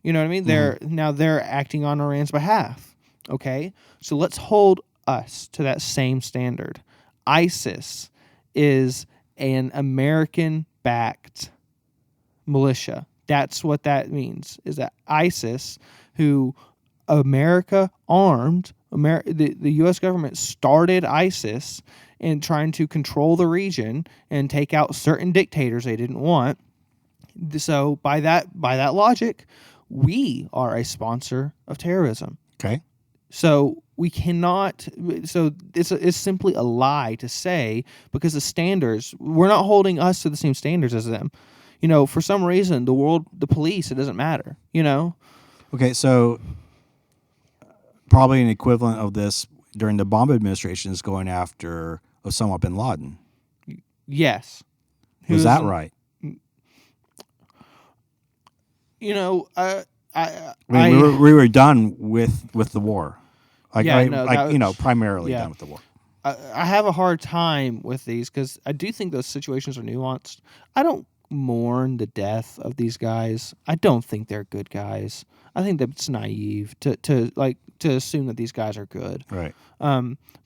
You know what I mean? They're acting on Iran's behalf. Okay, so let's hold us to that same standard. ISIS is an American-backed militia. That's what that means, is that ISIS, who America armed, the U.S. government started ISIS in trying to control the region and take out certain dictators they didn't want. So by that logic, we are a sponsor of terrorism. Okay. So we cannot. So it's simply a lie to say, because the standards, we're not holding us to the same standards as them. For some reason, the police, it doesn't matter. Okay, so probably an equivalent of this during the Obama administration is going after Osama bin Laden. Yes. Was that right? We were done with the war. Primarily yeah. done with the war. I have a hard time with these because I do think those situations are nuanced. I don't mourn the death of these guys. I don't think they're good guys. I think that's naive to assume that these guys are good. Right.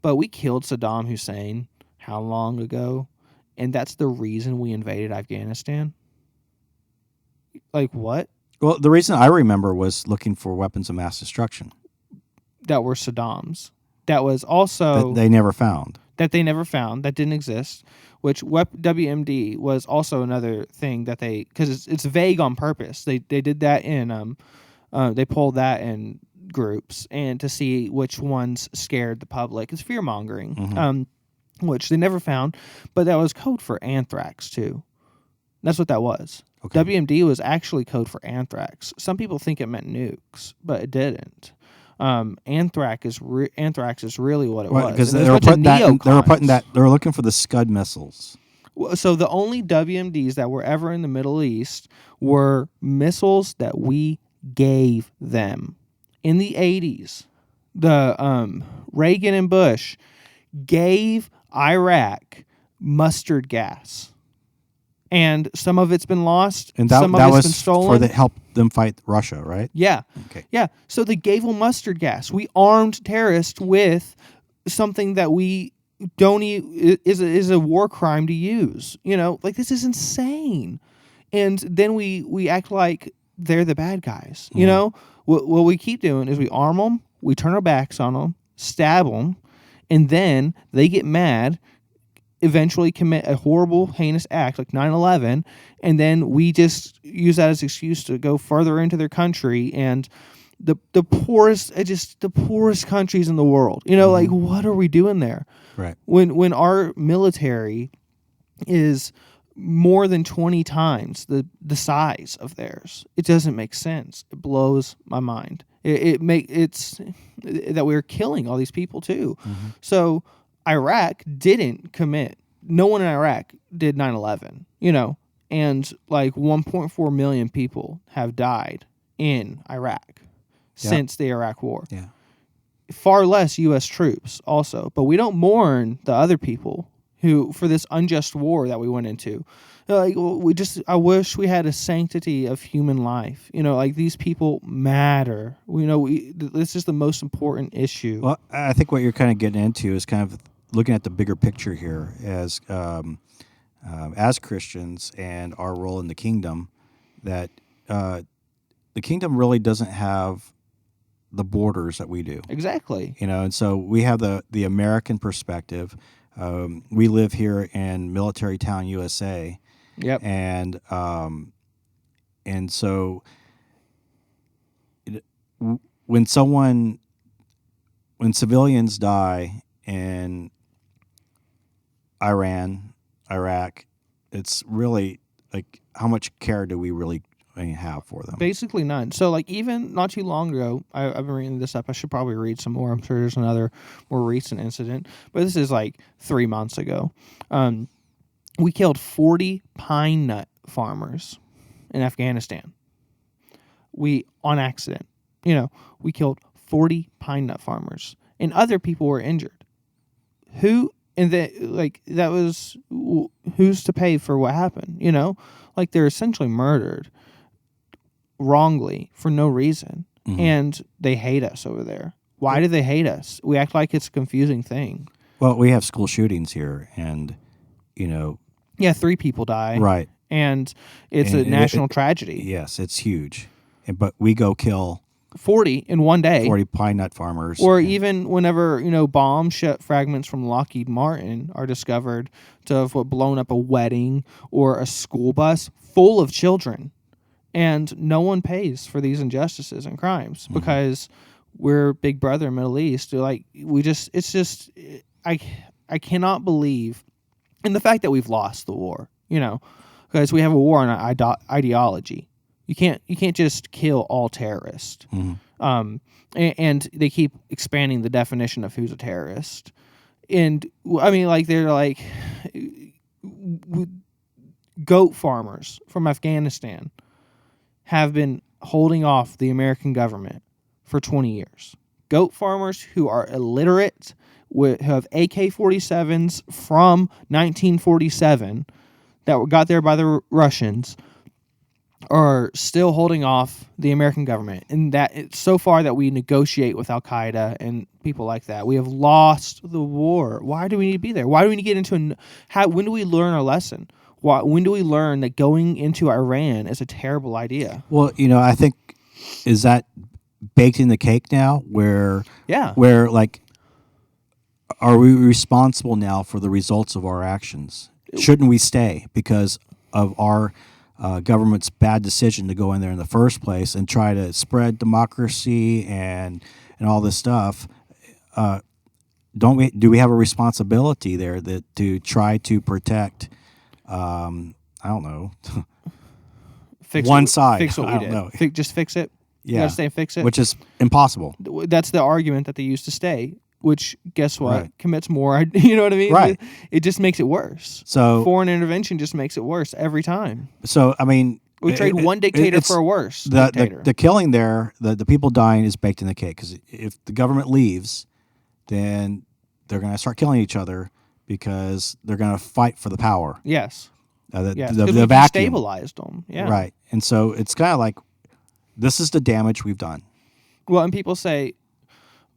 But we killed Saddam Hussein how long ago? And that's the reason we invaded Afghanistan? Like what? Well, the reason I remember was looking for weapons of mass destruction That were Saddam's. That was also that they never found. that they never found, that didn't exist, which WMD was also another thing that they, because it's vague on purpose. They did that in, they pulled that in groups and to see which ones scared the public. It's fear-mongering, which they never found, but that was code for anthrax too. That's what that was. Okay. WMD was actually code for anthrax. Some people think it meant nukes, but it didn't. Anthrax is really what it was. Because And they were there's a bunch of putting neocons. they were looking for the Scud missiles. So the only WMDs that were ever in the Middle East were missiles that we gave them. In the 80s, the Reagan and Bush gave Iraq mustard gas. And some of it's been lost. And some that of it's was been stolen. help them fight Russia, right? Yeah. Okay. Yeah. So they gave them mustard gas. We armed terrorists with something that we don't is a war crime to use. Like, this is insane. And then we act like they're the bad guys. What we keep doing is we arm them, we turn our backs on them, stab them, and then they get mad, eventually commit a horrible, heinous act like 9/11, and then we just use that as an excuse to go further into their country and the poorest, the poorest countries in the world. Like, what are we doing there? Right. When our military is more than 20 times the size of theirs, it doesn't make sense. It blows my mind. It's that we're killing all these people too. So Iraq didn't commit. No one in Iraq did 9/11, and like 1.4 million people have died in Iraq since the Iraq War. Yeah. Far less U.S. troops also, but we don't mourn the other people who, for this unjust war that we went into. Like, I wish we had a sanctity of human life. Like, these people matter. This is the most important issue. Well, I think what you're kind of getting into is kind of looking at the bigger picture here as Christians and our role in the kingdom, that the kingdom really doesn't have the borders that we do. Exactly. And so we have the American perspective. We live here in Military Town, USA. Yep. And so when civilians die in Iran, Iraq, it's really like, how much care do we really have for them? Basically none. So, like, even not too long ago, I've been reading this up. I should probably read some more. I'm sure there's another more recent incident, but this is like 3 months ago. We killed 40 pine nut farmers in Afghanistan. On accident, we killed 40 pine nut farmers, and other people were injured. That was, who's to pay for what happened? Like, they're essentially murdered wrongly for no reason, and they hate us over there. Why do they hate us? We act like it's a confusing thing. Well, we have school shootings here, and 3 people die, right, and it's a national tragedy. Yes, it's huge, but we go kill 40 in one day. 40 pine nut farmers. Or even whenever, bomb fragments from Lockheed Martin are discovered to have blown up a wedding or a school bus full of children. And no one pays for these injustices and crimes because we're Big Brother in Middle East. I cannot believe in the fact that we've lost the war, because we have a war on ideology. You can't just kill all terrorists. And they keep expanding the definition of who's a terrorist. And I mean, like, they're like goat farmers from Afghanistan have been holding off the American government for 20 years. Goat farmers who are illiterate, who have AK-47s from 1947 that got there by the Russians, are still holding off the American government. And that it's so far that we negotiate with Al-Qaeda and people like that. We have lost the war. Why do we need to be there? Why do we need to get into when do we learn our lesson? When do we learn that going into Iran is a terrible idea? Well, I think, is that baked in the cake now, where like are we responsible now for the results of our actions? Shouldn't we stay because of our government's bad decision to go in there in the first place and try to spread democracy and all this stuff? Do we have a responsibility there to try to protect? I don't know. One side. Fix what we I don't did. know. Just fix it. You Yeah, gotta stay and fix it. which is impossible. That's the argument that they use to stay. Which, guess what? Right. Commits more. You know what I mean? Right. It just makes it worse. So Foreign intervention just makes it worse every time. So I mean, We trade one dictator for a worse dictator. The killing there, the people dying is baked in the cake. Because if the government leaves, then they're going to start killing each other because they're going to fight for the power. Yes. Yes. The we vacuum. destabilized them. Yeah. Right. And so it's kind of like, this is the damage we've done. Well, and people say,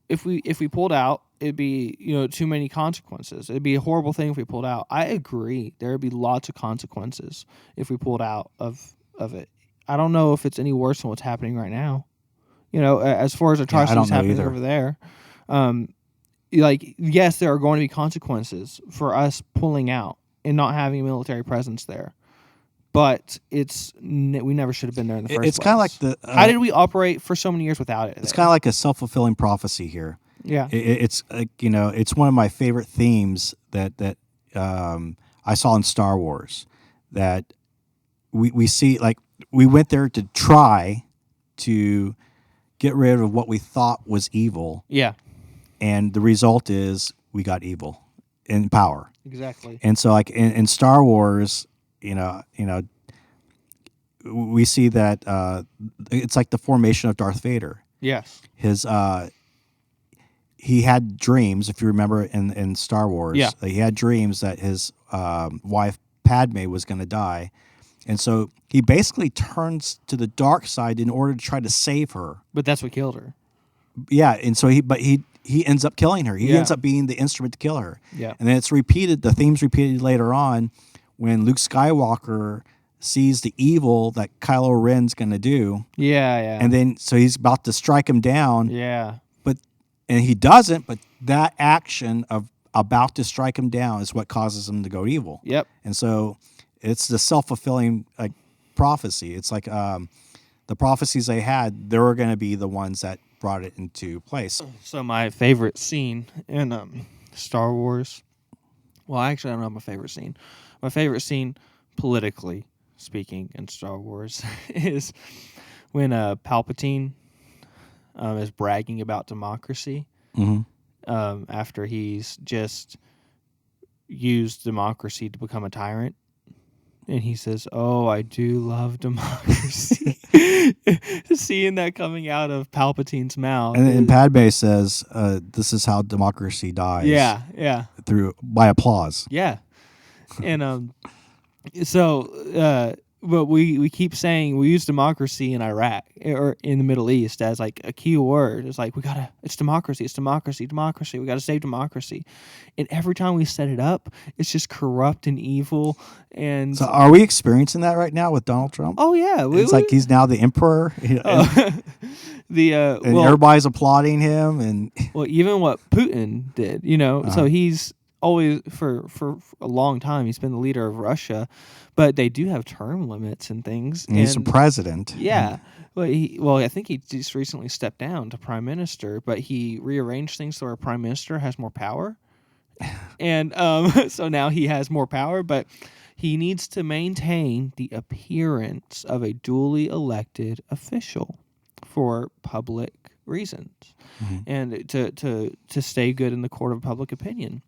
if we pulled out, it'd be too many consequences. It'd be a horrible thing if we pulled out. I agree. There would be lots of consequences if we pulled out of it. I don't know if it's any worse than what's happening right now. As far as atrocities happening over there. Yes, there are going to be consequences for us pulling out and not having a military presence there. But we never should have been there in the first place. It's kind of like how did we operate for so many years without it? It's kind of like a self-fulfilling prophecy here. Yeah. It's it's one of my favorite themes that I saw in Star Wars, that we see, like, we went there to try to get rid of what we thought was evil. Yeah. And the result is we got evil in power. Exactly. And so, like, in Star Wars, we see that it's like the formation of Darth Vader. Yes. He had dreams, if you remember in Star Wars. Yeah. He had dreams that his wife Padme was going to die. And so he basically turns to the dark side in order to try to save her. But that's what killed her. Yeah, and so he ends up killing her. He Yeah. ends up being the instrument to kill her. Yeah. And then it's repeated, the theme's repeated later on when Luke Skywalker sees the evil that Kylo Ren's going to do. Yeah, yeah. And then so he's about to strike him down. Yeah. And he doesn't, but that action of about to strike him down is what causes him to go evil. Yep. And so it's the self-fulfilling prophecy. It's like the prophecies they had, they were going to be the ones that brought it into place. So my favorite scene in Star Wars, well, actually, I don't know my favorite scene. My favorite scene, politically speaking, in Star Wars is when Palpatine is bragging about democracy after he's just used democracy to become a tyrant. And he says, "Oh, I do love democracy." Seeing that coming out of Palpatine's mouth. And then Padme says, this is how democracy dies. Yeah, yeah. By applause. Yeah. And but we keep saying we use democracy in Iraq or in the Middle East as like a key word. It's like it's democracy, democracy. We gotta save democracy. And every time we set it up, it's just corrupt and evil. And So are we experiencing that right now with Donald Trump? oh yeah, It's like he's now the emperor. And everybody's applauding him. And well, even what Putin did, so he's always for a long time he's been the leader of Russia, but they do have term limits and things. And he's a president. Yeah. Well, I think he just recently stepped down to prime minister, but he rearranged things so our prime minister has more power. And so now he has more power, but he needs to maintain the appearance of a duly elected official for public reasons and to stay good in the court of public opinion.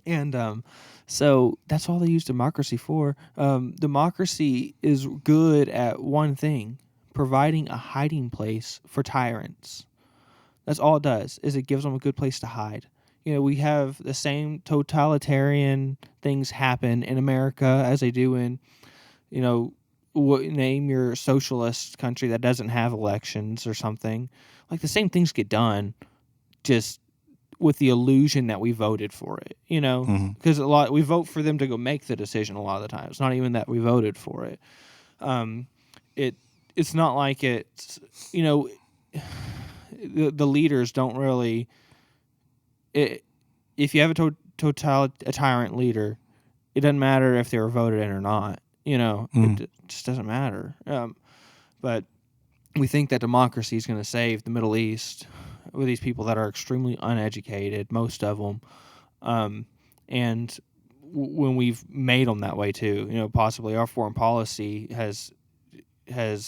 And so that's all they use democracy for. Democracy is good at one thing, providing a hiding place for tyrants. That's all it does, is it gives them a good place to hide. We have the same totalitarian things happen in America as they do in, name your socialist country that doesn't have elections or something. Like the same things get done, just with the illusion that we voted for it, because we vote for them to go make the decision a lot of the time. It's not even that we voted for it. It's not like it's, the leaders don't really, if you have a tyrant leader, it doesn't matter if they were voted in or not. It just doesn't matter. But we think that democracy is going to save the Middle East with these people that are extremely uneducated, most of them, and when we've made them that way too, possibly our foreign policy has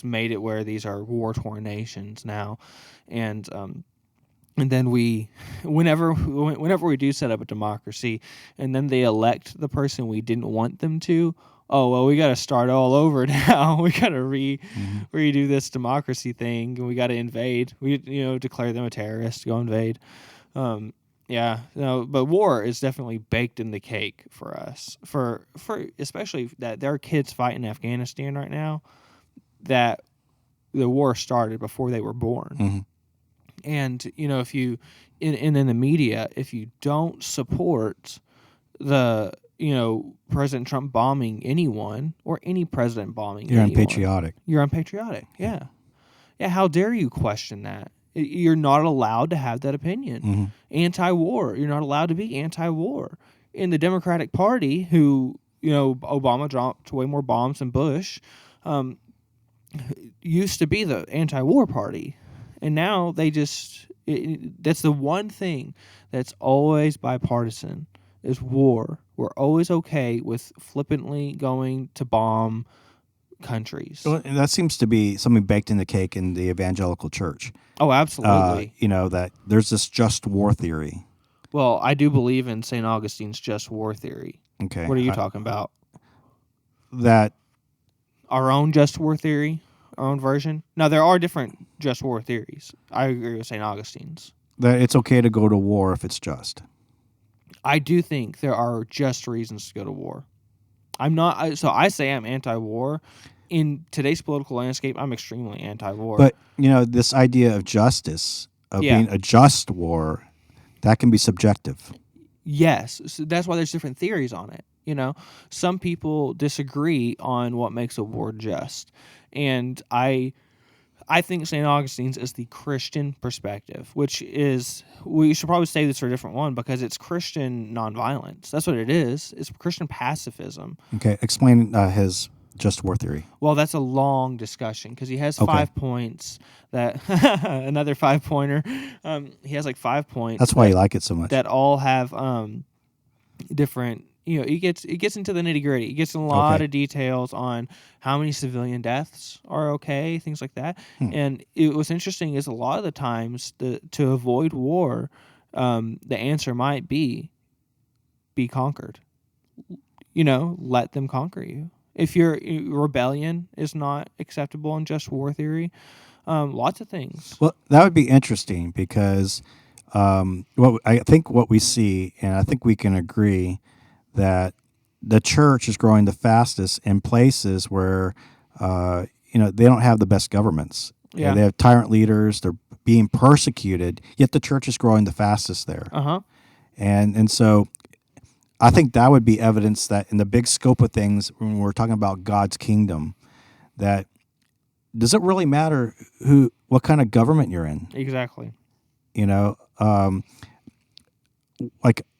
made it where these are war-torn nations now, and then whenever we do set up a democracy, and then they elect the person we didn't want them to. Oh well, we got to start all over now. We got to redo this democracy thing, and we got to invade. We declare them a terrorist, go invade. But war is definitely baked in the cake for us. For especially that there are kids fighting in Afghanistan right now that the war started before they were born. Mm-hmm. And if you in the media, if you don't support the President Trump bombing anyone or any president bombing You're anyone, unpatriotic. You're unpatriotic. Yeah. How dare you question that? You're not allowed to have that opinion. Mm-hmm. Anti-war. You're not allowed to be anti-war. In the Democratic Party, who Obama dropped way more bombs than Bush, used to be the anti-war party. And now they that's the one thing that's always bipartisan is war. We're always okay with flippantly going to bomb countries. Well, that seems to be something baked in the cake in the evangelical church. Oh, absolutely. That there's this just war theory. Well, I do believe in St. Augustine's just war theory. Okay. What are you talking about? That our own just war theory? Our own version? Now, there are different just war theories. I agree with St. Augustine's. That it's okay to go to war if it's just. I do think there are just reasons to go to war. I say I'm anti-war. In today's political landscape, I'm extremely anti-war. But, this idea of justice, of being a just war, that can be subjective. Yes. So that's why there's different theories on it. Some people disagree on what makes a war just. And I think St. Augustine's is the Christian perspective, which is, we should probably say this for a different one because it's Christian nonviolence. That's what it is. It's Christian pacifism. Okay, explain his just war theory. Well, that's a long discussion because he has 5 points that, another 5-pointer. He has like 5 points. That's why you like it so much. That all have different... it gets into the nitty-gritty. It gets in a lot of details on how many civilian deaths are okay, things like that. And what's interesting is a lot of the times to avoid war, the answer might be conquered. Let them conquer you. If your rebellion is not acceptable in just war theory, lots of things. Well, that would be interesting because I think what we see, and I think we can agree, that the church is growing the fastest in places where, they don't have the best governments. Yeah. They have tyrant leaders. They're being persecuted, yet the church is growing the fastest there. Uh-huh. And so I think that would be evidence that in the big scope of things, when we're talking about God's kingdom, that does it really matter what kind of government you're in? Exactly.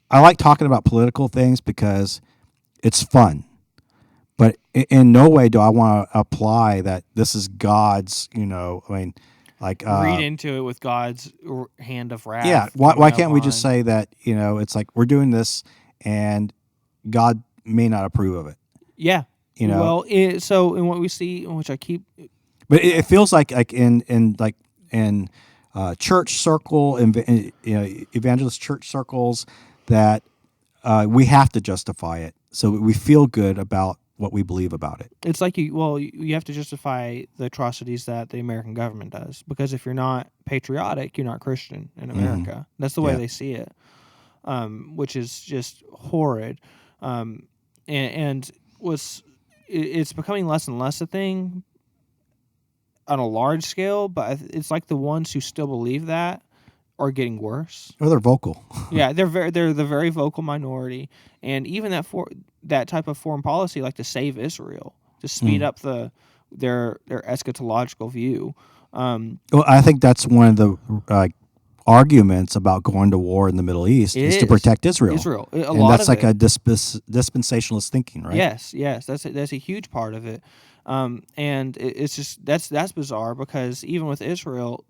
I like talking about political things because it's fun, but in no way do I want to apply that this is God's, read into it with God's hand of wrath. Yeah. Why can't we just say that, it's like we're doing this and God may not approve of it? Yeah. Well, so in what we see, in which I keep... But it feels like in church circle, evangelist church circles, that we have to justify it, so we feel good about what we believe about it. It's like you have to justify the atrocities that the American government does, because if you're not patriotic, you're not Christian in America. Mm-hmm. That's the way they see it, which is just horrid, and it's becoming less and less a thing on a large scale, but it's like the ones who still believe that are getting worse. Or they're vocal. Yeah, they're the very vocal minority, and even that type of foreign policy, like to save Israel, to speed up their eschatological view. Well, I think that's one of the arguments about going to war in the Middle East is to protect Israel. Israel. A and lot that's of like a dispensationalist thinking, right? Yes, that's a huge part of it, and it's just that's bizarre because even with Israel,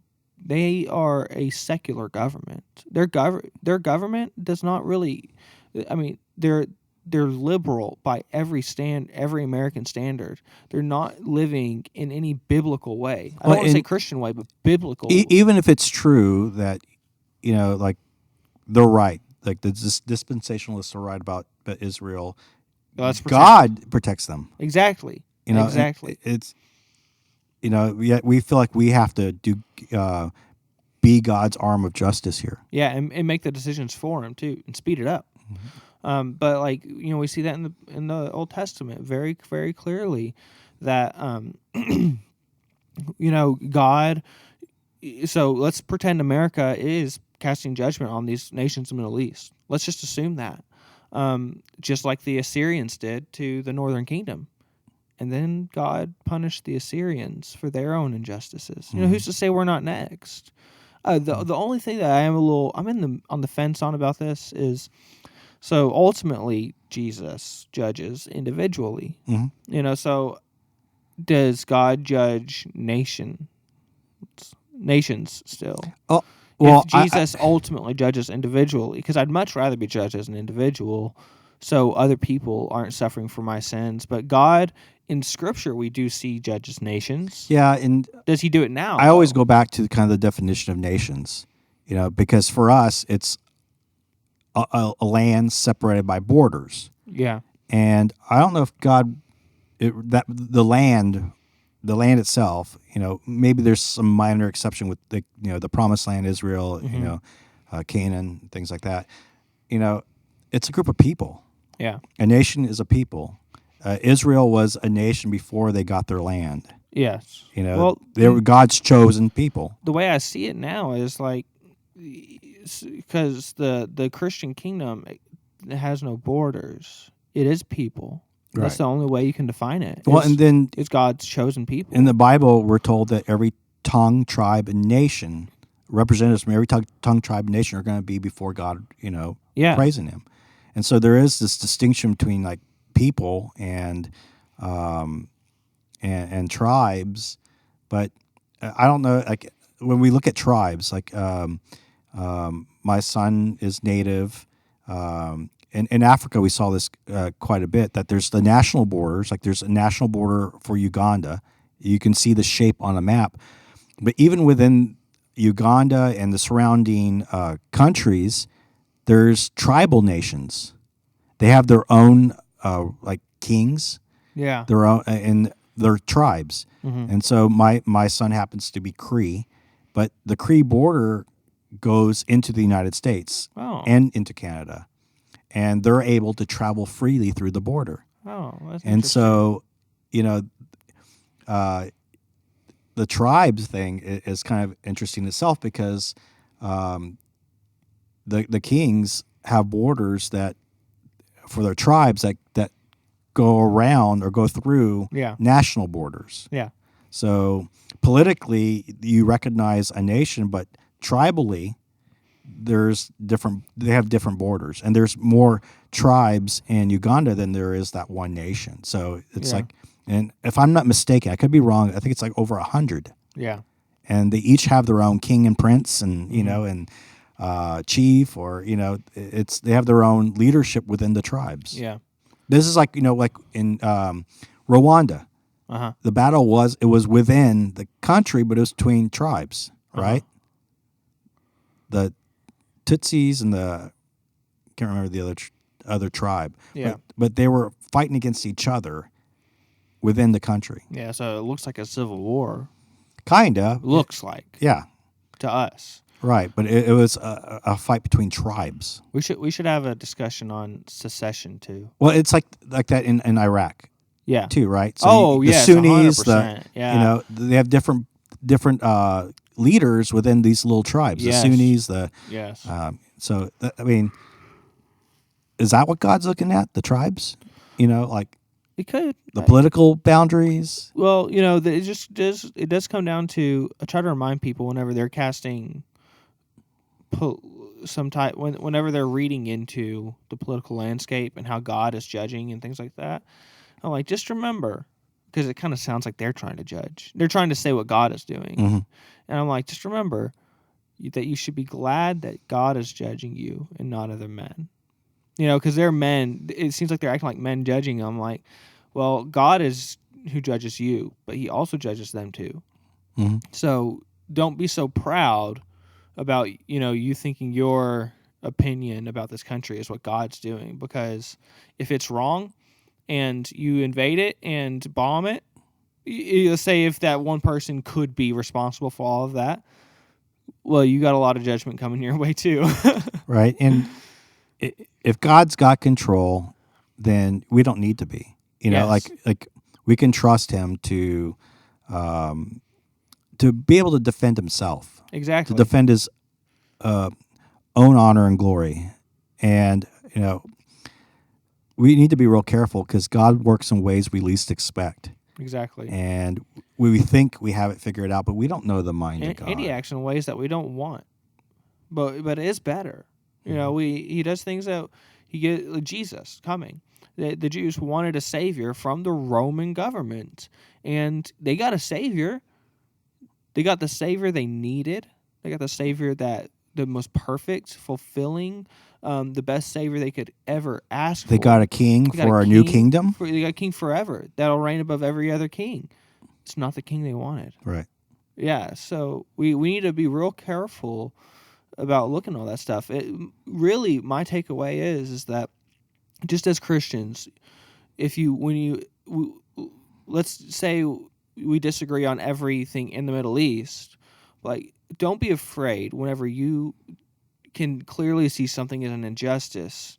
they are a secular government. Their government does not really, I mean, they're liberal by every American standard. They're not living in any biblical way. I don't want to say Christian way, but biblical. Even if it's true that, like they're right, like the dispensationalists are right about Israel. God protects them. Exactly. Exactly. It's yet we feel like we have to be God's arm of justice here. Yeah, and make the decisions for him too, and speed it up. Mm-hmm. But we see that in the Old Testament very, very clearly that God. So let's pretend America is casting judgment on these nations in the Middle East. Let's just assume that, just like the Assyrians did to the Northern Kingdom, and then God punished the Assyrians for their own injustices. Mm-hmm. Who's to say we're not next? The only thing that I'm on the fence on about this is, so ultimately Jesus judges individually. Mm-hmm. So does God judge nations still? Oh, well, if Jesus ultimately judges individually, because I'd much rather be judged as an individual, so other people aren't suffering for my sins. But God, in Scripture, we do see judges nations. Yeah, and does He do it now? I always go back to kind of the definition of nations, because for us it's a land separated by borders. Yeah, and I don't know if God, the land itself, maybe there's some minor exception with the Promised Land, Israel, mm-hmm. Canaan, things like that. It's a group of people. Yeah, a nation is a people. Israel was a nation before they got their land. Yes, they were God's chosen people. The way I see it now is like, because the Christian kingdom has no borders. It is people. Right. That's the only way you can define it. Well, and then it's God's chosen people. In the Bible, we're told that every tongue, tribe, and nation, representatives from every tongue, tribe, and nation are going to be before God, praising Him. And so there is this distinction between like people and tribes, but I don't know. Like when we look at tribes, like my son is native. In Africa, we saw this quite a bit, that there's the national borders, like there's a national border for Uganda. You can see the shape on a map. But even within Uganda and the surrounding countries, there's tribal nations. They have their own like kings, their own, and their tribes. Mm-hmm. And so my son happens to be Cree, but the Cree border goes into the United States and into Canada. And they're able to travel freely through the border. Oh, that's and so, the tribes thing is kind of interesting itself because the kings have borders that for their tribes that go around or go through national borders. Yeah. So politically, you recognize a nation, but tribally, they have different borders, and there's more tribes in Uganda than there is that one nation. So it's like, and if I'm not mistaken, I could be wrong, I think it's like over 100. Yeah. And they each have their own king and prince and, and chief, or, they have their own leadership within the tribes. Yeah. This is like, like in Rwanda. Uh-huh. The battle was within the country, but it was between tribes, right? The Tutsis and I can't remember the other tribe. Yeah. But they were fighting against each other within the country. Yeah, so it looks like a civil war. Kinda. Looks like. Yeah. To us. Right, but it was a fight between tribes. We should have a discussion on secession too. Well, it's like that in Iraq. Yeah. Too, right? So the Sunnis, 100%. They have different leaders within these little tribes. Yes. The Sunnis, so I mean, is that what God's looking at? The tribes, like it could the political boundaries. Well, it does come down to. I try to remind people whenever they're casting whenever they're reading into the political landscape and how God is judging and things like that, I'm like, just remember, because it kind of sounds like they're trying to judge. They're trying to say what God is doing. Mm-hmm. And I'm like, just remember that you should be glad that God is judging you and not other men. Because they're men. It seems like they're acting like men judging them. Like, well, God is who judges you, but he also judges them too. Mm-hmm. So don't be so proud about, you thinking your opinion about this country is what God's doing. Because if it's wrong and you invade it and bomb it, let's say if that one person could be responsible for all of that, well, you got a lot of judgment coming your way too. Right. And if God's got control, then we don't need to be. Yes. Like we can trust him to be able to defend himself. Exactly. To defend his own honor and glory. And, we need to be real careful because God works in ways we least expect. Exactly. And we think we have it figured out, but we don't know the mind of God. And he acts in ways that we don't want. But it is better. He does things that Jesus coming. The Jews wanted a savior from the Roman government, and they got a savior. They got the savior they needed. They got the savior that the most perfect, fulfilling, the best savior they could ever ask for. They got a king for a new kingdom. They got a king forever that'll reign above every other king. It's not the king they wanted. Right. Yeah, so we need to be real careful about looking at all that stuff. Really, my takeaway is that just as Christians, let's say we disagree on everything in the Middle East, like, don't be afraid whenever you can clearly see something as an injustice,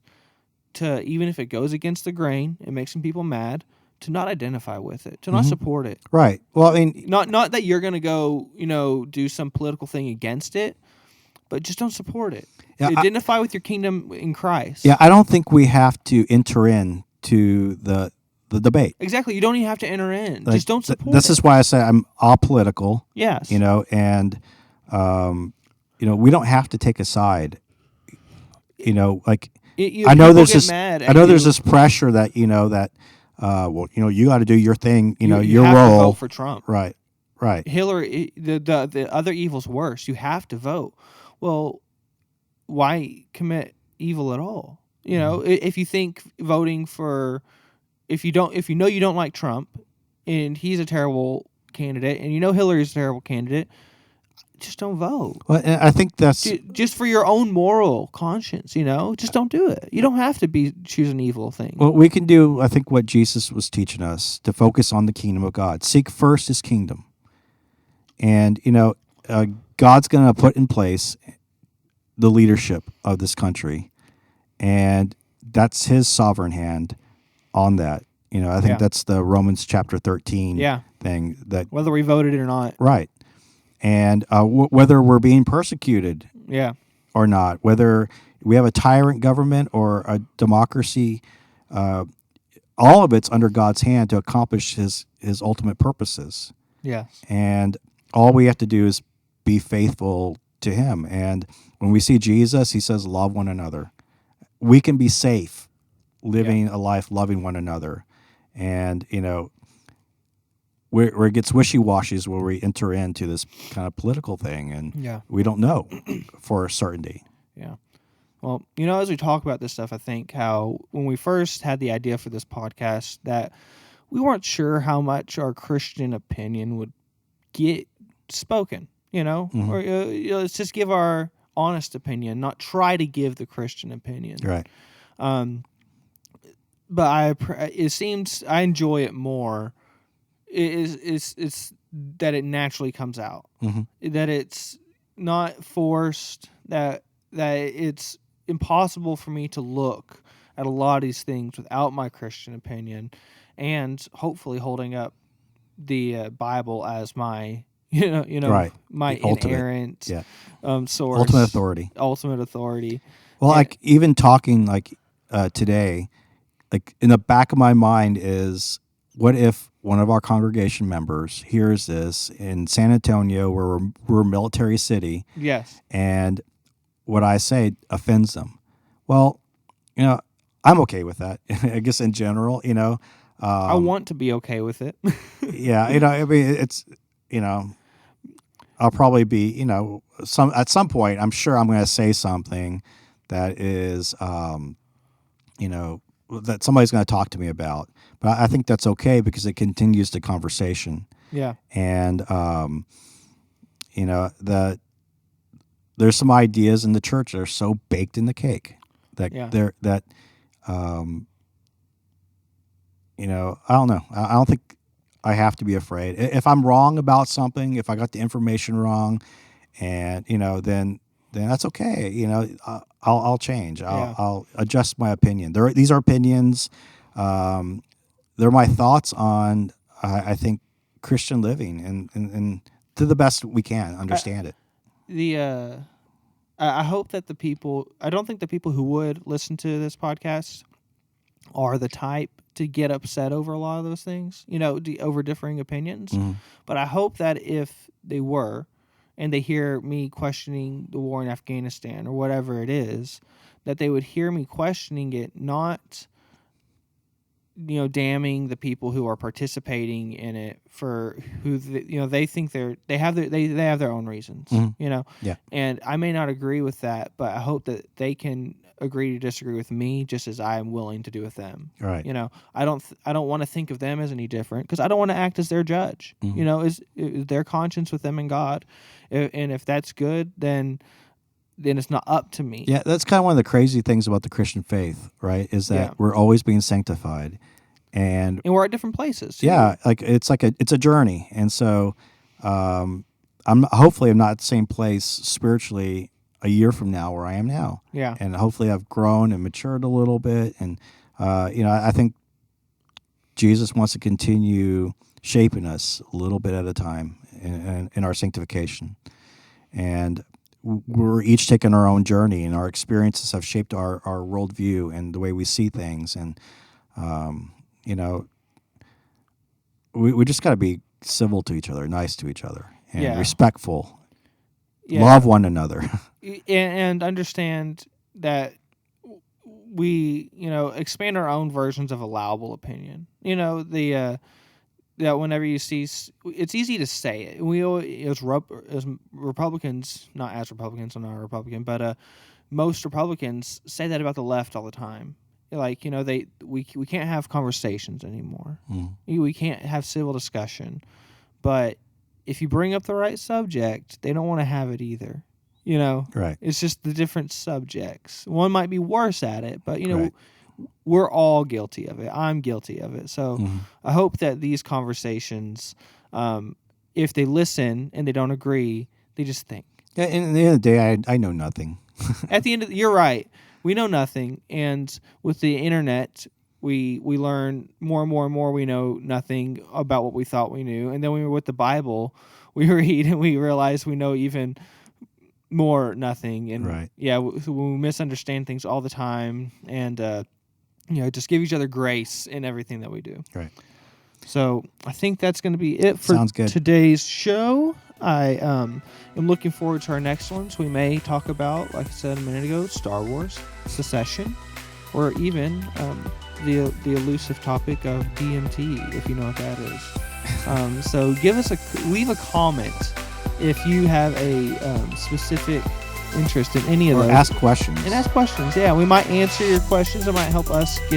to, even if it goes against the grain, it makes some people mad, to not identify with it, to not support it. Right. Well, I mean, not that you're going to go, do some political thing against it, but just don't support it. Yeah, Identify with your kingdom in Christ. Yeah, I don't think we have to enter into the debate. Exactly. You don't even have to enter in. Just don't support This it. is why I say I'm apolitical. Yes. And we don't have to take a side. I know there's this. I know there's this pressure that you got to do your thing. You your have role. to vote for Trump. Right. Hillary. The other evil's worse. You have to vote. Well, why commit evil at all? If you think voting for, if you know you don't like Trump, and he's a terrible candidate, and Hillary's a terrible candidate, just don't vote. Well, and I think that's just for your own moral conscience. Just don't do it. You don't have to choose an evil thing. Well, we can do, I think, what Jesus was teaching us, to focus on the kingdom of God. Seek first his kingdom. And, God's going to put in place the leadership of this country. And that's his sovereign hand on that. I think that's the Romans chapter 13 thing. That whether we voted it or not. Right. And whether we're being persecuted or not, whether we have a tyrant government or a democracy, all of it's under God's hand to accomplish his ultimate purposes. Yes. And all we have to do is be faithful to him. And when we see Jesus, he says, love one another. We can be safe living a life loving one another. And, where it gets wishy-washy is where we enter into this kind of political thing, and we don't know for certainty. Yeah. Well, as we talk about this stuff, I think how when we first had the idea for this podcast, that we weren't sure how much our Christian opinion would get spoken, or let's just give our honest opinion, not try to give the Christian opinion. Right. But it seems I enjoy it more. It's that it naturally comes out, that it's not forced, that it's impossible for me to look at a lot of these things without my Christian opinion, and hopefully holding up the Bible as my right. my the ultimate, inerrant source, ultimate authority. Well, like even talking like today, like in the back of my mind is, what if one of our congregation members hears this in San Antonio, where we're a military city, yes, and what I say offends them. Well, I'm okay with that. I guess in general, I want to be okay with it. yeah, I mean, it's, I'll probably be, at some point, I'm sure I'm going to say something that is, that somebody's going to talk to me about. But I think that's okay because it continues the conversation. Yeah. And, that there's some ideas in the church that are so baked in the cake that I don't know. I don't think I have to be afraid. If I'm wrong about something, if I got the information wrong, and then that's okay. I'll change. I'll adjust my opinion. These are opinions. They're my thoughts on I think Christian living and to the best we can understand it. I hope that I don't think the people who would listen to this podcast are the type to get upset over a lot of those things, over differing opinions. Mm-hmm. But I hope that if they were, and they hear me questioning the war in Afghanistan or whatever it is, that they would hear me questioning it, not damning the people who are participating in it for who they think they have their own reasons. Mm-hmm. Yeah. And I may not agree with that, but I hope that they can agree to disagree with me just as I am willing to do with them. Right. I don't want to think of them as any different because I don't want to act as their judge. Mm-hmm. Is their conscience with them and God, and if that's good, then it's not up to me. Yeah, that's kind of one of the crazy things about the Christian faith, right? Is that we're always being sanctified, and we're at different places. Yeah, it's a journey, and so I'm hopefully I'm not at the same place spiritually a year from now where I am now. Yeah, and hopefully I've grown and matured a little bit, and I think Jesus wants to continue shaping us a little bit at a time in our sanctification, and we're each taking our own journey, and our experiences have shaped our worldview and the way we see things. And, we just got to be civil to each other, nice to each other, and respectful, love one another. And understand that we, expand our own versions of allowable opinion. That whenever you see, it's easy to say it. We as Republicans, not as Republicans, I'm not a Republican, but most Republicans say that about the left all the time. Like, we can't have conversations anymore. We can't have civil discussion. But if you bring up the right subject, they don't want to have it either. Right. It's just the different subjects. One might be worse at it, but right. We're all guilty of it. I'm guilty of it. So I hope that these conversations, if they listen and they don't agree, they just think. Yeah, and at the end of the day, I know nothing. At the end of you're right. We know nothing. And with the internet, we learn more and more and more. We know nothing about what we thought we knew. And then when we were with the Bible, we read and we realize we know even more nothing. And right. Yeah, we misunderstand things all the time. And, just give each other grace in everything that we do. Right. So I think that's going to be it for today's show. I am looking forward to our next ones. We may talk about, like I said a minute ago, Star Wars, secession, or even the elusive topic of DMT, if you know what that is. So leave a comment if you have a specific interest in any of those. Or ask questions. And ask questions. Yeah, we might answer your questions. It might help us get